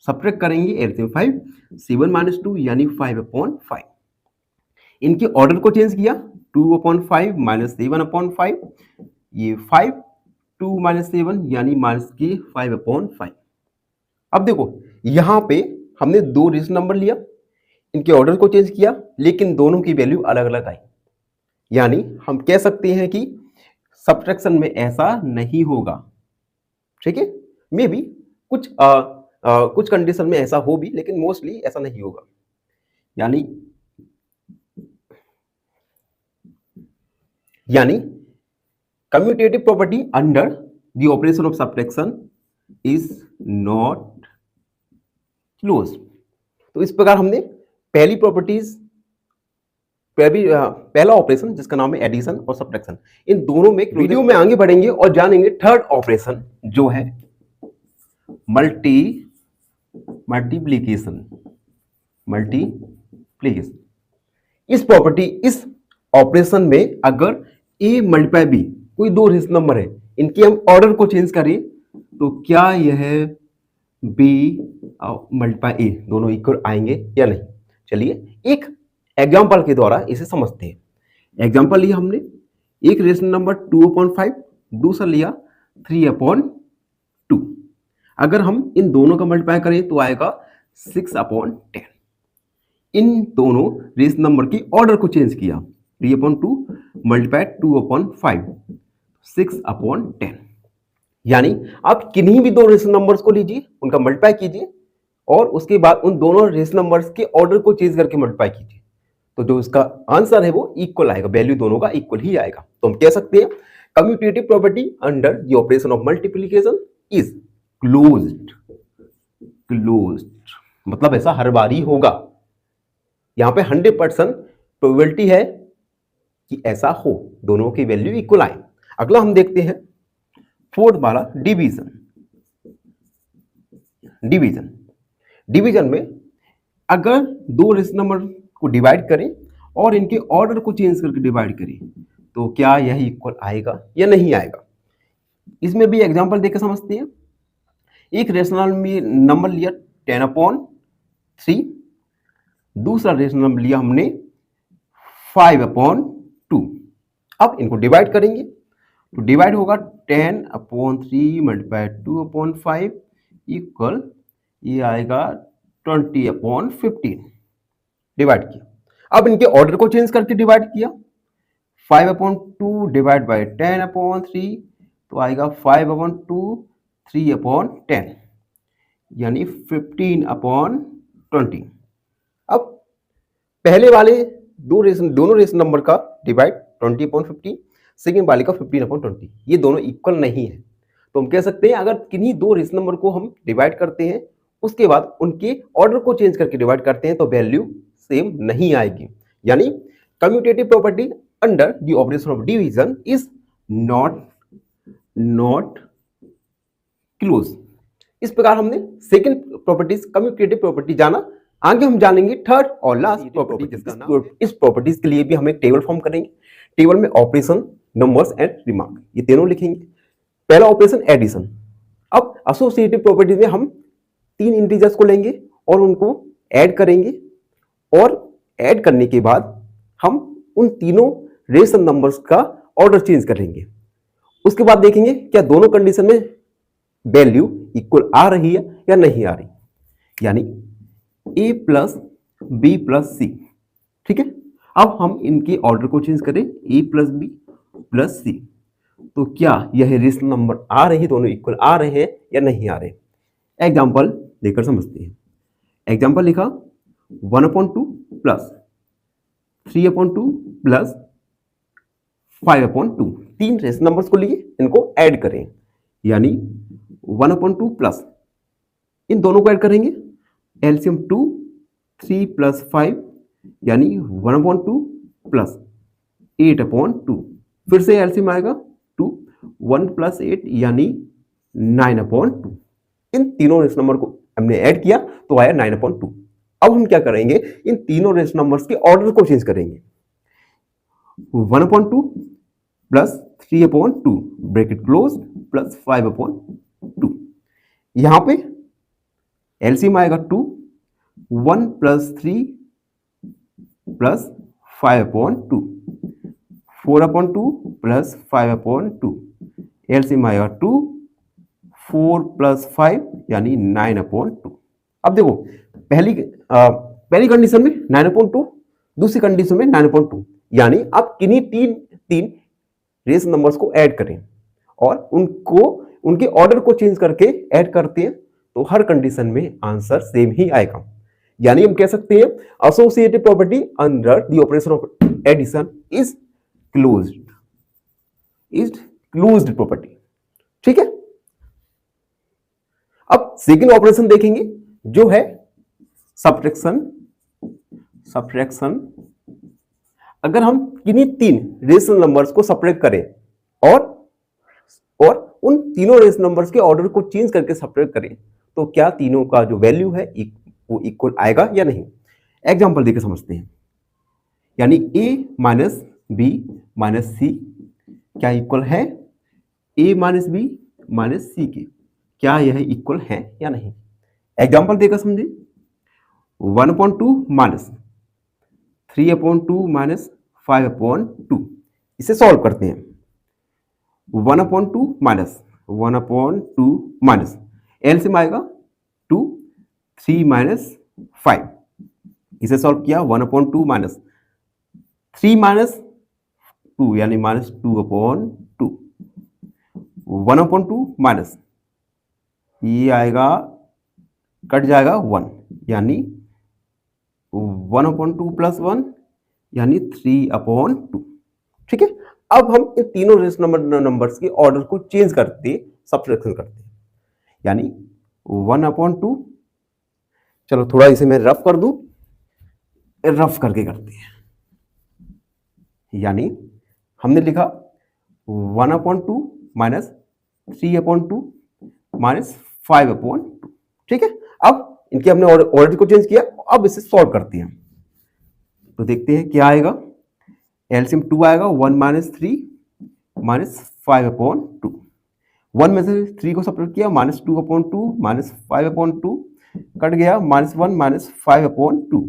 सब्ट्रैक्ट करेंगे एलसीएम 5, 7 माइनस 2 यानी 5/5। इनके ऑर्डर को चेंज किया, 2/5 माइनस 7/5, ये 5, 2 माइनस 7 यानी माइनस के 5/5। अब देखो यहां पे हमने दो रेशनल नंबर लिया, इनके ऑर्डर को चेंज किया, लेकिन दोनों की वैल्यू अलग अलग आई। यानी हम कह सकते हैं कि सब्ट्रैक्शन में ऐसा नहीं होगा, ठीक है। मे बी कुछ कंडीशन में ऐसा हो भी, लेकिन मोस्टली ऐसा नहीं होगा। यानी commutative property under the operation of subtraction is not close. तो इस प्रकार हमने पहला ऑपरेशन जिसका नाम है एडिशन और सब्ट्रैक्शन, इन दोनों में वीडियो में आगे बढ़ेंगे और जानेंगे थर्ड ऑपरेशन जो है मल्टीप्लीकेशन। इस ऑपरेशन में अगर a मल्टीप्लाई b, कोई दो रेशनल नंबर है, इनके हम ऑर्डर को चेंज करें तो क्या यह b मल्टीप्लाई a दोनों इक्वल आएंगे या नहीं। चलिए एक एग्जांपल के द्वारा इसे समझते हैं। एग्जांपल लिया हमने, एक रेशनल नंबर 2/5, दूसरा लिया 3/2। अगर हम इन दोनों का मल्टीप्लाई करें तो आएगा 6/10। इन दोनों रेशनल नंबर की ऑर्डर को चेंज किया, 3/2 मल्टीप्लाई 2/5, 6/10। यानी आप किन्हीं भी दो रेशनल नंबर्स को लीजिए, उनका मल्टीप्लाई कीजिए और उसके बाद उन दोनों रेशनल नंबर्स के ऑर्डर को चेंज करके मल्टीप्लाई कीजिए, तो जो इसका आंसर है वो इक्वल आएगा, वैल्यू दोनों का इक्वल ही आएगा। तो हम कह सकते हैं commutative property under the operation of multiplication is closed. मतलब ऐसा हर बार ही होगा। यहां पे 100% प्रोबेबिलिटी है कि ऐसा हो, दोनों की वैल्यू इक्वल आए। अगला हम देखते हैं फोर्थ वाला डिवीजन में अगर दो रेशनल नंबर को डिवाइड करें और इनके ऑर्डर को चेंज करके डिवाइड करें तो क्या यह इक्वल आएगा या नहीं आएगा। इसमें भी एग्जांपल देकर समझते हैं। एक रेशनल नंबर लिया 10/3, दूसरा रेशनल नंबर लिया हमने 5/2। अब इनको डिवाइड करेंगे तो डिवाइड होगा 10/3 मल्टीप्लाई 2/5 इक्वल ये आएगा 20/15। डिवाइड किया, अब इनके ऑर्डर को चेंज करके डिवाइड किया, 5/2 डिवाइड बाई 10/3 तो आएगा 5/2 3/10 यानी 15/20। अब पहले वाले दोनों रेशनल नंबर का डिवाइड 20/15, सेकेंड वाले का 15/20, ये दोनों इक्वल नहीं है। तो हम कह सकते हैं अगर किन्हीं दो रेशनल नंबर को हम डिवाइड करते हैं उसके बाद उनके ऑर्डर को चेंज करके डिवाइड करते हैं तो वैल्यू सेम नहीं आएगी। यानी commutative property under the operation of division is not close. इस प्रकार हमने सेकंड प्रॉपर्टीज कम्यूटेटिव प्रॉपर्टी जाना। आगे हम जानेंगे थर्ड और लास्ट प्रॉपर्टी। इस प्रॉपर्टीज के लिए भी हम एक टेबल फॉर्म करेंगे। टेबल में ऑपरेशन, नंबर्स एंड रिमार्क ये तीनों लिखेंगे। पहला ऑपरेशन एडिशन। अब एसोसिएटिव प्रॉपर्टीज में हम 3 इंटीजर्स को लेंगे और उनको ऐड करेंगे और ऐड करने के बाद हम उन तीनों रेशनल नंबर्स का ऑर्डर चेंज करेंगे। उसके बाद देखेंगे क्या दोनों कंडीशन में वैल्यू इक्वल आ रही है या नहीं आ रही, यानी a प्लस बी प्लस सी। ठीक है, अब हम इनके ऑर्डर को चेंज करें a प्लस बी प्लस सी तो क्या यह रेशनल नंबर आ रही, दोनों इक्वल आ रहे हैं या नहीं आ रहे। एग्जाम्पल देकर समझते हैं। एग्जाम्पल लिखा 1/2 प्लस 3/2 प्लस 5/2। 3 रेशनल नंबर्स को लिए इनको ऐड करें, यानी 1/2 प्लस इन दोनों को ऐड करेंगे, एलसीएम 2 3 प्लस 5 यानी 1/2 प्लस 8/2। फिर से एलसीएम आएगा 2, 1 प्लस 8 यानी 9/2। इन तीनों रेशनल नंबर को हमने ऐड किया तो आया 9/2। अब हम क्या करेंगे, इन तीनों रेशनल नंबर्स के ऑर्डर को चेंज करेंगे। 1/2 प्लस 3/2 ब्रैकेट क्लोज प्लस 5/2। यहां पे एलसीएम आएगा 2, 1 प्लस 3 प्लस 5/2, 4/2 प्लस 5/2। एलसीएम आएगा 2, 4 प्लस 5 यानी 9/2। अब देखो पहली कंडीशन में 9/2, दूसरी कंडीशन में 9/2, यानी आप किन्हीं तीन रेशनल नंबर्स को ऐड करें और उनके ऑर्डर को चेंज करके ऐड करते हैं तो हर कंडीशन में आंसर सेम ही आएगा। यानी हम कह सकते हैं associative property under the operation of addition is closed property. ठीक है, अब सेकंड ऑपरेशन देखेंगे जो है सब्ट्रैक्शन। अगर हम किन्हीं 3 रेशनल नंबर्स को सब्ट्रैक्ट करें और उन तीनों रेशनल नंबर्स के ऑर्डर को चेंज करके सब्ट्रैक्ट करें तो क्या तीनों का जो वैल्यू है वो इक्वल आएगा या नहीं। एग्जांपल देकर समझते हैं। यानी a माइनस बी माइनस सी क्या इक्वल है a माइनस बी माइनस सी के, क्या यह इक्वल है या नहीं। एग्जांपल देकर समझे। 1/2 माइनस 3/2 माइनस 5/2, इसे सॉल्व करते हैं। 1/2 माइनस एलसीएम आएगा 2, 3 माइनस 5, इसे सॉल्व किया। 1/2 माइनस 3 माइनस 2 यानी माइनस 2/2। 1/2 माइनस ये आएगा कट जाएगा 1 यानी 1/2 प्लस 1 यानी 3/2। ठीक है, अब हम इन तीनों रेशनल नंबर्स के ऑर्डर को चेंज करते सब्ट्रैक्शन करते हैं, यानी 1/2। चलो थोड़ा इसे मैं रफ कर दूं, रफ करके करते हैं। यानी हमने लिखा 1/2 माइनस 3/2 माइनस 5/2। ठीक है, अब इनके हमने ऑर्डर को चेंज किया, अब इसे सॉल्व करते हैं। तो देखते हैं क्या आएगा। एलसीएम 2 आएगा, 1 माइनस 3 माइनस 5/2। 1 में से 3 को सब्ट्रैक्ट किया, -2/2 माइनस 5/2 कट गया, -1 माइनस 5/2।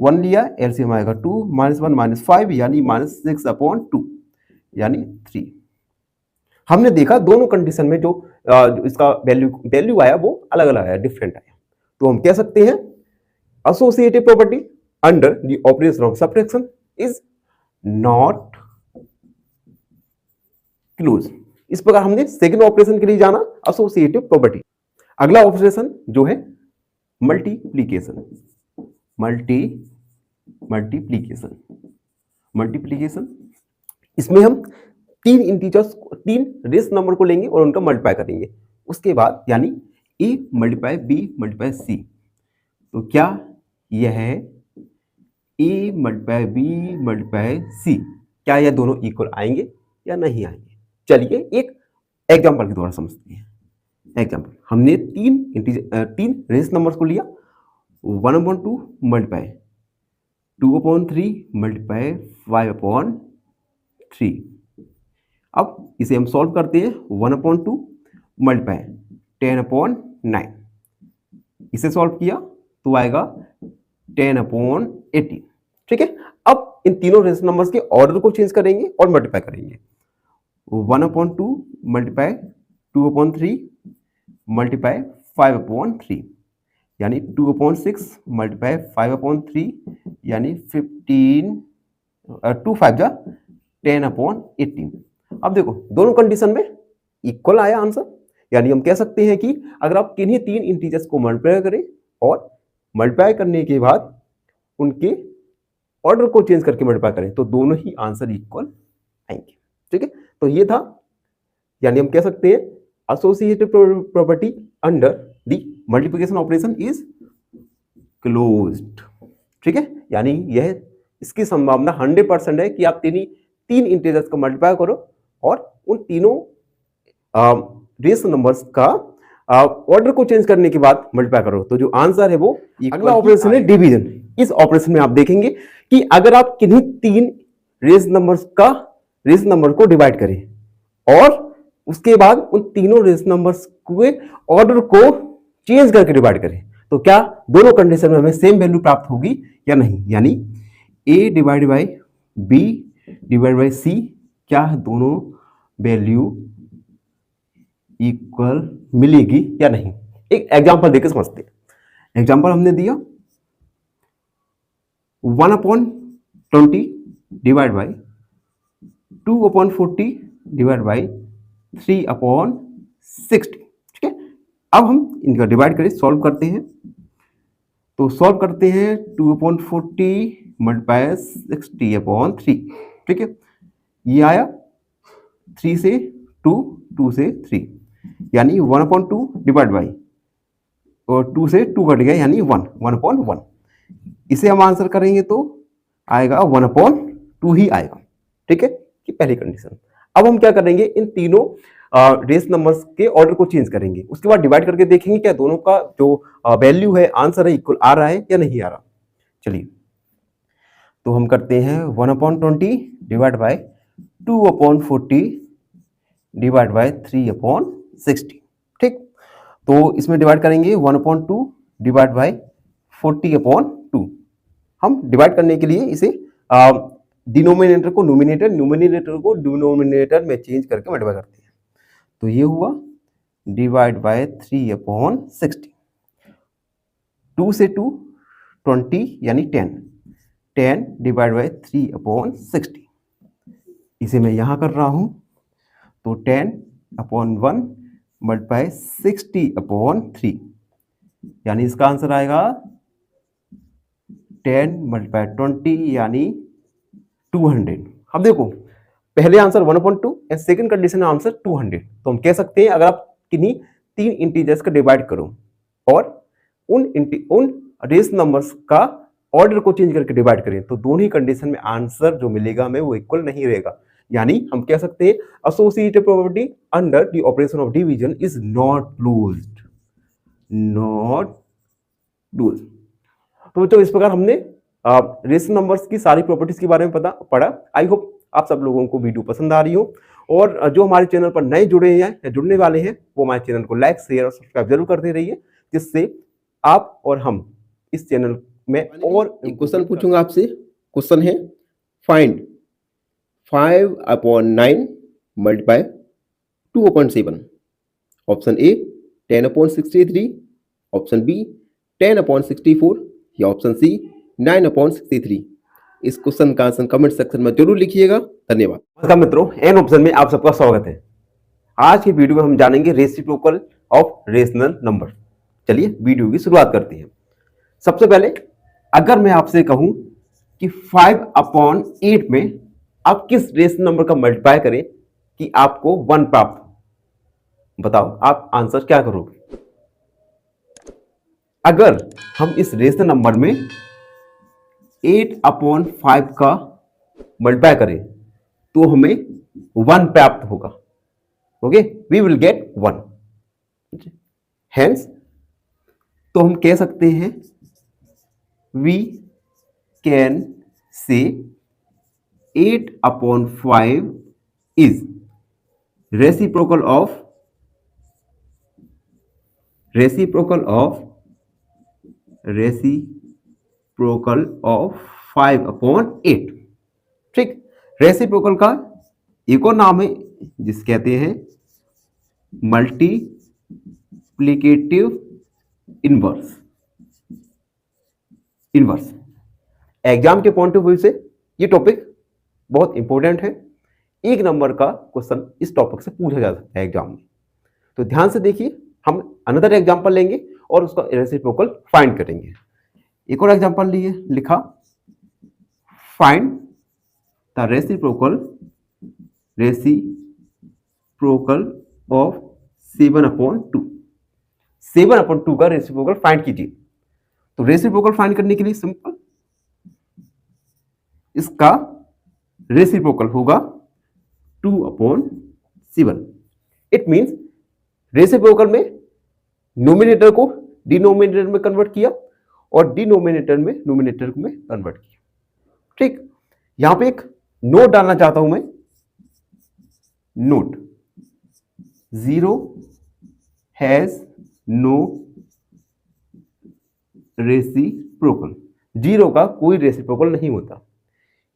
1 लिया, एलसीएम आएगा 2 -1 -5 यानी -6/2 यानी 3। हमने देखा दोनों कंडीशन में जो इसका वैल्यू आया वो अलग अलग आया, डिफरेंट आया। तो हम कह सकते हैं associative property under the operation of subtraction is not closed। इस प्रकार हमने सेकंड ऑपरेशन के लिए जाना एसोसिएटिव प्रॉपर्टी। अगला ऑपरेशन जो है मल्टीप्लीकेशन। मल्टीप्लीकेशन इसमें हम तीन इंटीजर्स, तीन रेस नंबर को लेंगे और उनका मल्टीप्लाई करेंगे। उसके बाद यानी a multiply b multiply c। तो क्या यह है a multiply b multiply c, क्या यह दोनों इक्वल आएंगे या नहीं आएंगे? चलिए एक एग्जांपल के द्वारा समझते हैं। एग्जांपल, हमने तीन रेस नंबर्स को लिया, 1/2 मल्टीप्लाई 2/3 मल्टीप्लाई 5/3। अब इसे हम सॉल्व करते हैं। 1/2 मल्टीप्लाई 10/9, इसे सॉल्व किया तो आएगा 10/18। ठीक है, अब इन तीनों रेस नंबर्स के ऑर्डर को चेंज करेंगे और मल्टीप्लाई करेंगे। 1/2 मल्टीप्लाई 2/3 मल्टीप्लाई 5/3 यानी 2/6 मल्टीप्लाई 5/3 यानी 15, 2 5 जा 10/18। अब देखो दोनों कंडीशन में इक्वल आया आंसर, यानी हम कह सकते हैं कि अगर आप किन्हीं तीन इंटीजर्स को मल्टीप्लाई करें और मल्टीप्लाई करने के बाद उनके ऑर्डर को चेंज करके मल्टीप्लाई करें तो दोनों ही आंसर इक्वल आएंगे। ठीक है, तो ये था, यानी हम कह सकते हैं associative property under the multiplication operation is closed. ठीक है, यानी यह इसकी संभावना 100% है कि आप तीन इंटीजर्स को मल्टीप्लाई करो और उन तीनों रेस नंबर्स का ऑर्डर को चेंज करने के बाद मल्टीप्लाई करो तो जो आंसर है वो। अगला ऑपरेशन है डिवीजन। इस ऑपरेशन में आप देखेंगे कि अगर आप किन्हीं तीन रेस नंबर को डिवाइड करें और उसके बाद उन तीनों रेस नंबर्स के ऑर्डर को चेंज करके डिवाइड करें तो क्या दोनों कंडीशन में हमें सेम वैल्यू प्राप्त होगी या नहीं, यानी a divide by b divide by c, क्या दोनों वैल्यू इक्वल मिलेगी या नहीं। एक एग्जांपल देकर समझते हैं। एग्जांपल हमने दिया 1/20 डिवाइड बाई 2/40 डिवाइड बाई 3/60। ठीक है, अब हम इनका डिवाइड करें, सॉल्व करते हैं। तो सॉल्व करते हैं 2/40 मल्टीप्लाई 60/3। ठीक है, ये आया 3 से 2, 2 से 3 यानी 1/2 डिवाइड बाई और 2 से 2 कट गया यानी 1/1। इसे हम आंसर करेंगे तो आएगा 1/2 ही आएगा। ठीक है, कि पहली कंडीशन। अब हम क्या करेंगे, इन तीनों रेस नंबर्स के ऑर्डर को चेंज करेंगे, उसके बाद डिवाइड करके देखेंगे क्या दोनों का जो वैल्यू है, आंसर है, इक्वल आ रहा है या नहीं आ रहा। चलिए तो हम करते हैं 1/20 डिवाइड बाई 2/40 डिवाइड बाई 3/60। ठीक, तो इसमें डिवाइड करेंगे 1/2 डिवाइड बाई 40/2। हम डिवाइड करने के लिए इसे डिनोमिनेटर को डिनोमिनेटर में चेंज करके मल्टीप्लाई करते हैं। तो ये हुआ डिवाइड बाय 3/60। 2 से 2 20 यानी 10 डिवाइड बाय 3/60। इसे मैं यहां कर रहा हूं तो 10/1 मल्टीप्लाई 60/3 यानी इसका आंसर आएगा 10 मल्टीप्लाई 20 यानी 200। अब देखो पहले answer 1/2 and second condition answer 200। तो हम कह सकते हैं अगर आप किन्हीं तीन इंटीजर्स का डिवाइड करो और उन रेस नंबर्स का ऑर्डर को चेंज करके डिवाइड करें तो दोनों ही कंडीशन में आंसर जो मिलेगा हमें वो इक्वल नहीं रहेगा। यानी हम कह सकते हैं associative probability under the operation of division is not closed. तो बच्चों इस प्रकार हमने रेशनल नंबर्स की सारी प्रॉपर्टीज के बारे में पढ़ा। आई होप आप सब लोगों को वीडियो पसंद आ रही हो, और जो हमारे चैनल पर नए जुड़े हैं या जुड़ने वाले हैं वो हमारे चैनल को लाइक, शेयर और सब्सक्राइब जरूर करते रहिए, जिससे आप और हम इस चैनल में और एक क्वेश्चन पूछूंगा आपसे। क्वेश्चन है find 5/9 multiply 2/7। Option A 10/63, option B 10/64 या ऑप्शन सी 9/63। इस क्वेश्चन का आंसर कमेंट सेक्शन में जरूर लिखिएगा। धन्यवाद। नमस्कार मित्रों, एन ऑप्शन में आप सबका स्वागत है। आज की वीडियो में हम जानेंगे रेसिप्रोकल ऑफ रेशनल नंबर। चलिए वीडियो की शुरुआत करते हैं। सबसे पहले अगर मैं आपसे कहूं कि 5/8 में आप किस रेशनल नंबर का मल्टीप्लाई करें कि आपको 1 प्राप्त हो, बताओ आप आंसर क्या करोगे? अगर हम इस रेशनल नंबर में 8/5 का मल्टीप्लाई करें तो हमें 1 प्राप्त होगा। Okay, we will get 1। Hence तो हम कह सकते हैं we can say 8/5 is reciprocal of 5/8। ठीक, रेसिप्रोकल का एक और नाम है जिसे कहते हैं मल्टीप्लिकेटिव इनवर्स। एग्जाम के पॉइंट ऑफ व्यू से ये टॉपिक बहुत इंपॉर्टेंट है। एक नंबर का क्वेश्चन इस टॉपिक से पूछा जा सकता है एग्जाम में, तो ध्यान से देखिए। हम अनदर एग्जांपल लेंगे और उसका रेसिप्रोकल फाइंड करेंगे। एक और एग्जांपल लिए, लिखा फाइंड द रेसिप्रोकल ऑफ 7/2। 7/2 का रेसिप्रोकल फाइंड कीजिए। तो रेसिप्रोकल फाइंड करने के लिए सिंपल, इसका रेसिप्रोकल होगा 2/7। इट मींस रेसिप्रोकल में नोमिनेटर को डिनोमिनेटर में कन्वर्ट किया और डिनोमिनेटर में नोमिनेटर में कन्वर्ट किया। ठीक, यहां पे एक नोट डालना चाहता हूं मैं। Note 0 has no reciprocal. 0 का कोई रेसिप्रोकल नहीं होता।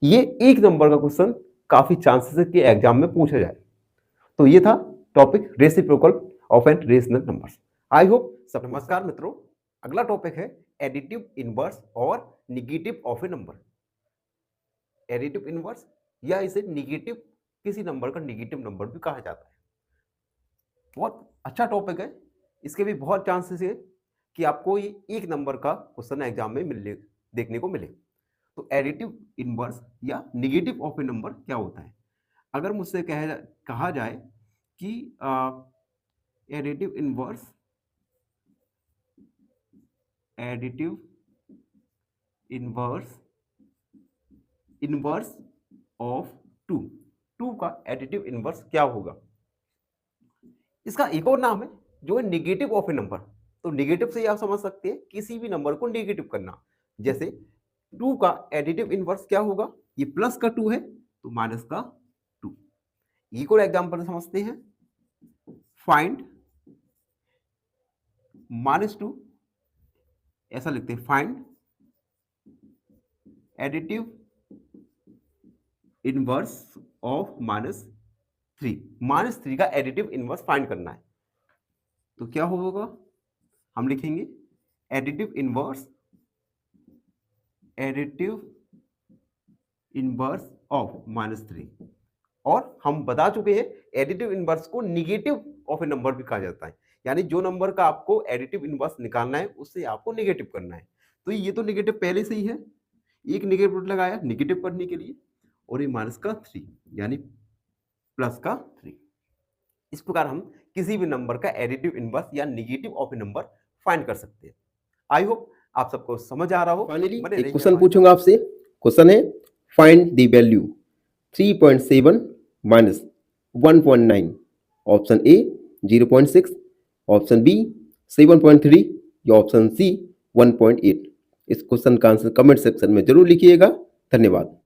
ये एक नंबर का क्वेश्चन काफी चांसेस है कि एग्जाम में पूछा जाए। तो ये था topic reciprocal of N rational numbers. I hope सब। नमस्कार मित्रों, अगला टॉपिक है एडिटिव इनवर्स और negative of A number. Additive inverse या इसे निगेटिव, किसी नंबर का निगेटिव नंबर भी कहा जाता है। बहुत अच्छा टॉपिक है। इसके भी बहुत चांसेस है कि आपको ये एक नंबर का क्वेश्चन एग्जाम में देखने को मिले। तो एडिटिव इनवर्स या निगेटिव ऑफ ए नंबर क्या होता है? अगर मुझसे कहा जाए कि एडिटिव इनवर्स ऑफ 2 का एडिटिव इनवर्स क्या होगा? इसका एक और नाम है जो है निगेटिव ऑफ ए नंबर। तो निगेटिव से आप समझ सकते हैं किसी भी नंबर को निगेटिव करना। जैसे 2 का एडिटिव इनवर्स क्या होगा? ये प्लस का 2 है तो माइनस का 2। एक और एग्जांपल समझते हैं। फाइंड -2, ऐसा लिखते हैं, फाइंड एडिटिव इनवर्स ऑफ -3। -3 का एडिटिव इनवर्स फाइंड करना है। तो क्या होगा? हम लिखेंगे एडिटिव इनवर्स ऑफ -3। और हम बता चुके हैं एडिटिव इनवर्स को निगेटिव ऑफ ए नंबर भी कहा जाता है। यानी जो नंबर का आपको एडिटिव इनवर्स निकालना है उससे आपको निगेटिव करना है। तो ये तो निगेटिव पहले से ही है, एक निगेटिव लगाया निगेटिव करने के लिए, और ये माइनस का 3 यानी प्लस का 3। इस प्रकार हम किसी भी नंबर का एडिटिव इनवर्स या negative of A number find कर सकते हैं। आई होप आप सबको समझ आ रहा हो। फाइनली एक क्वेश्चन पूछूंगा आपसे। क्वेश्चन है find the value 3.7 minus 1.9। Option A 0.6, option B 7.3 या ऑप्शन सी 1.8। इस क्वेश्चन का आंसर कमेंट सेक्शन में जरूर लिखिएगा। धन्यवाद।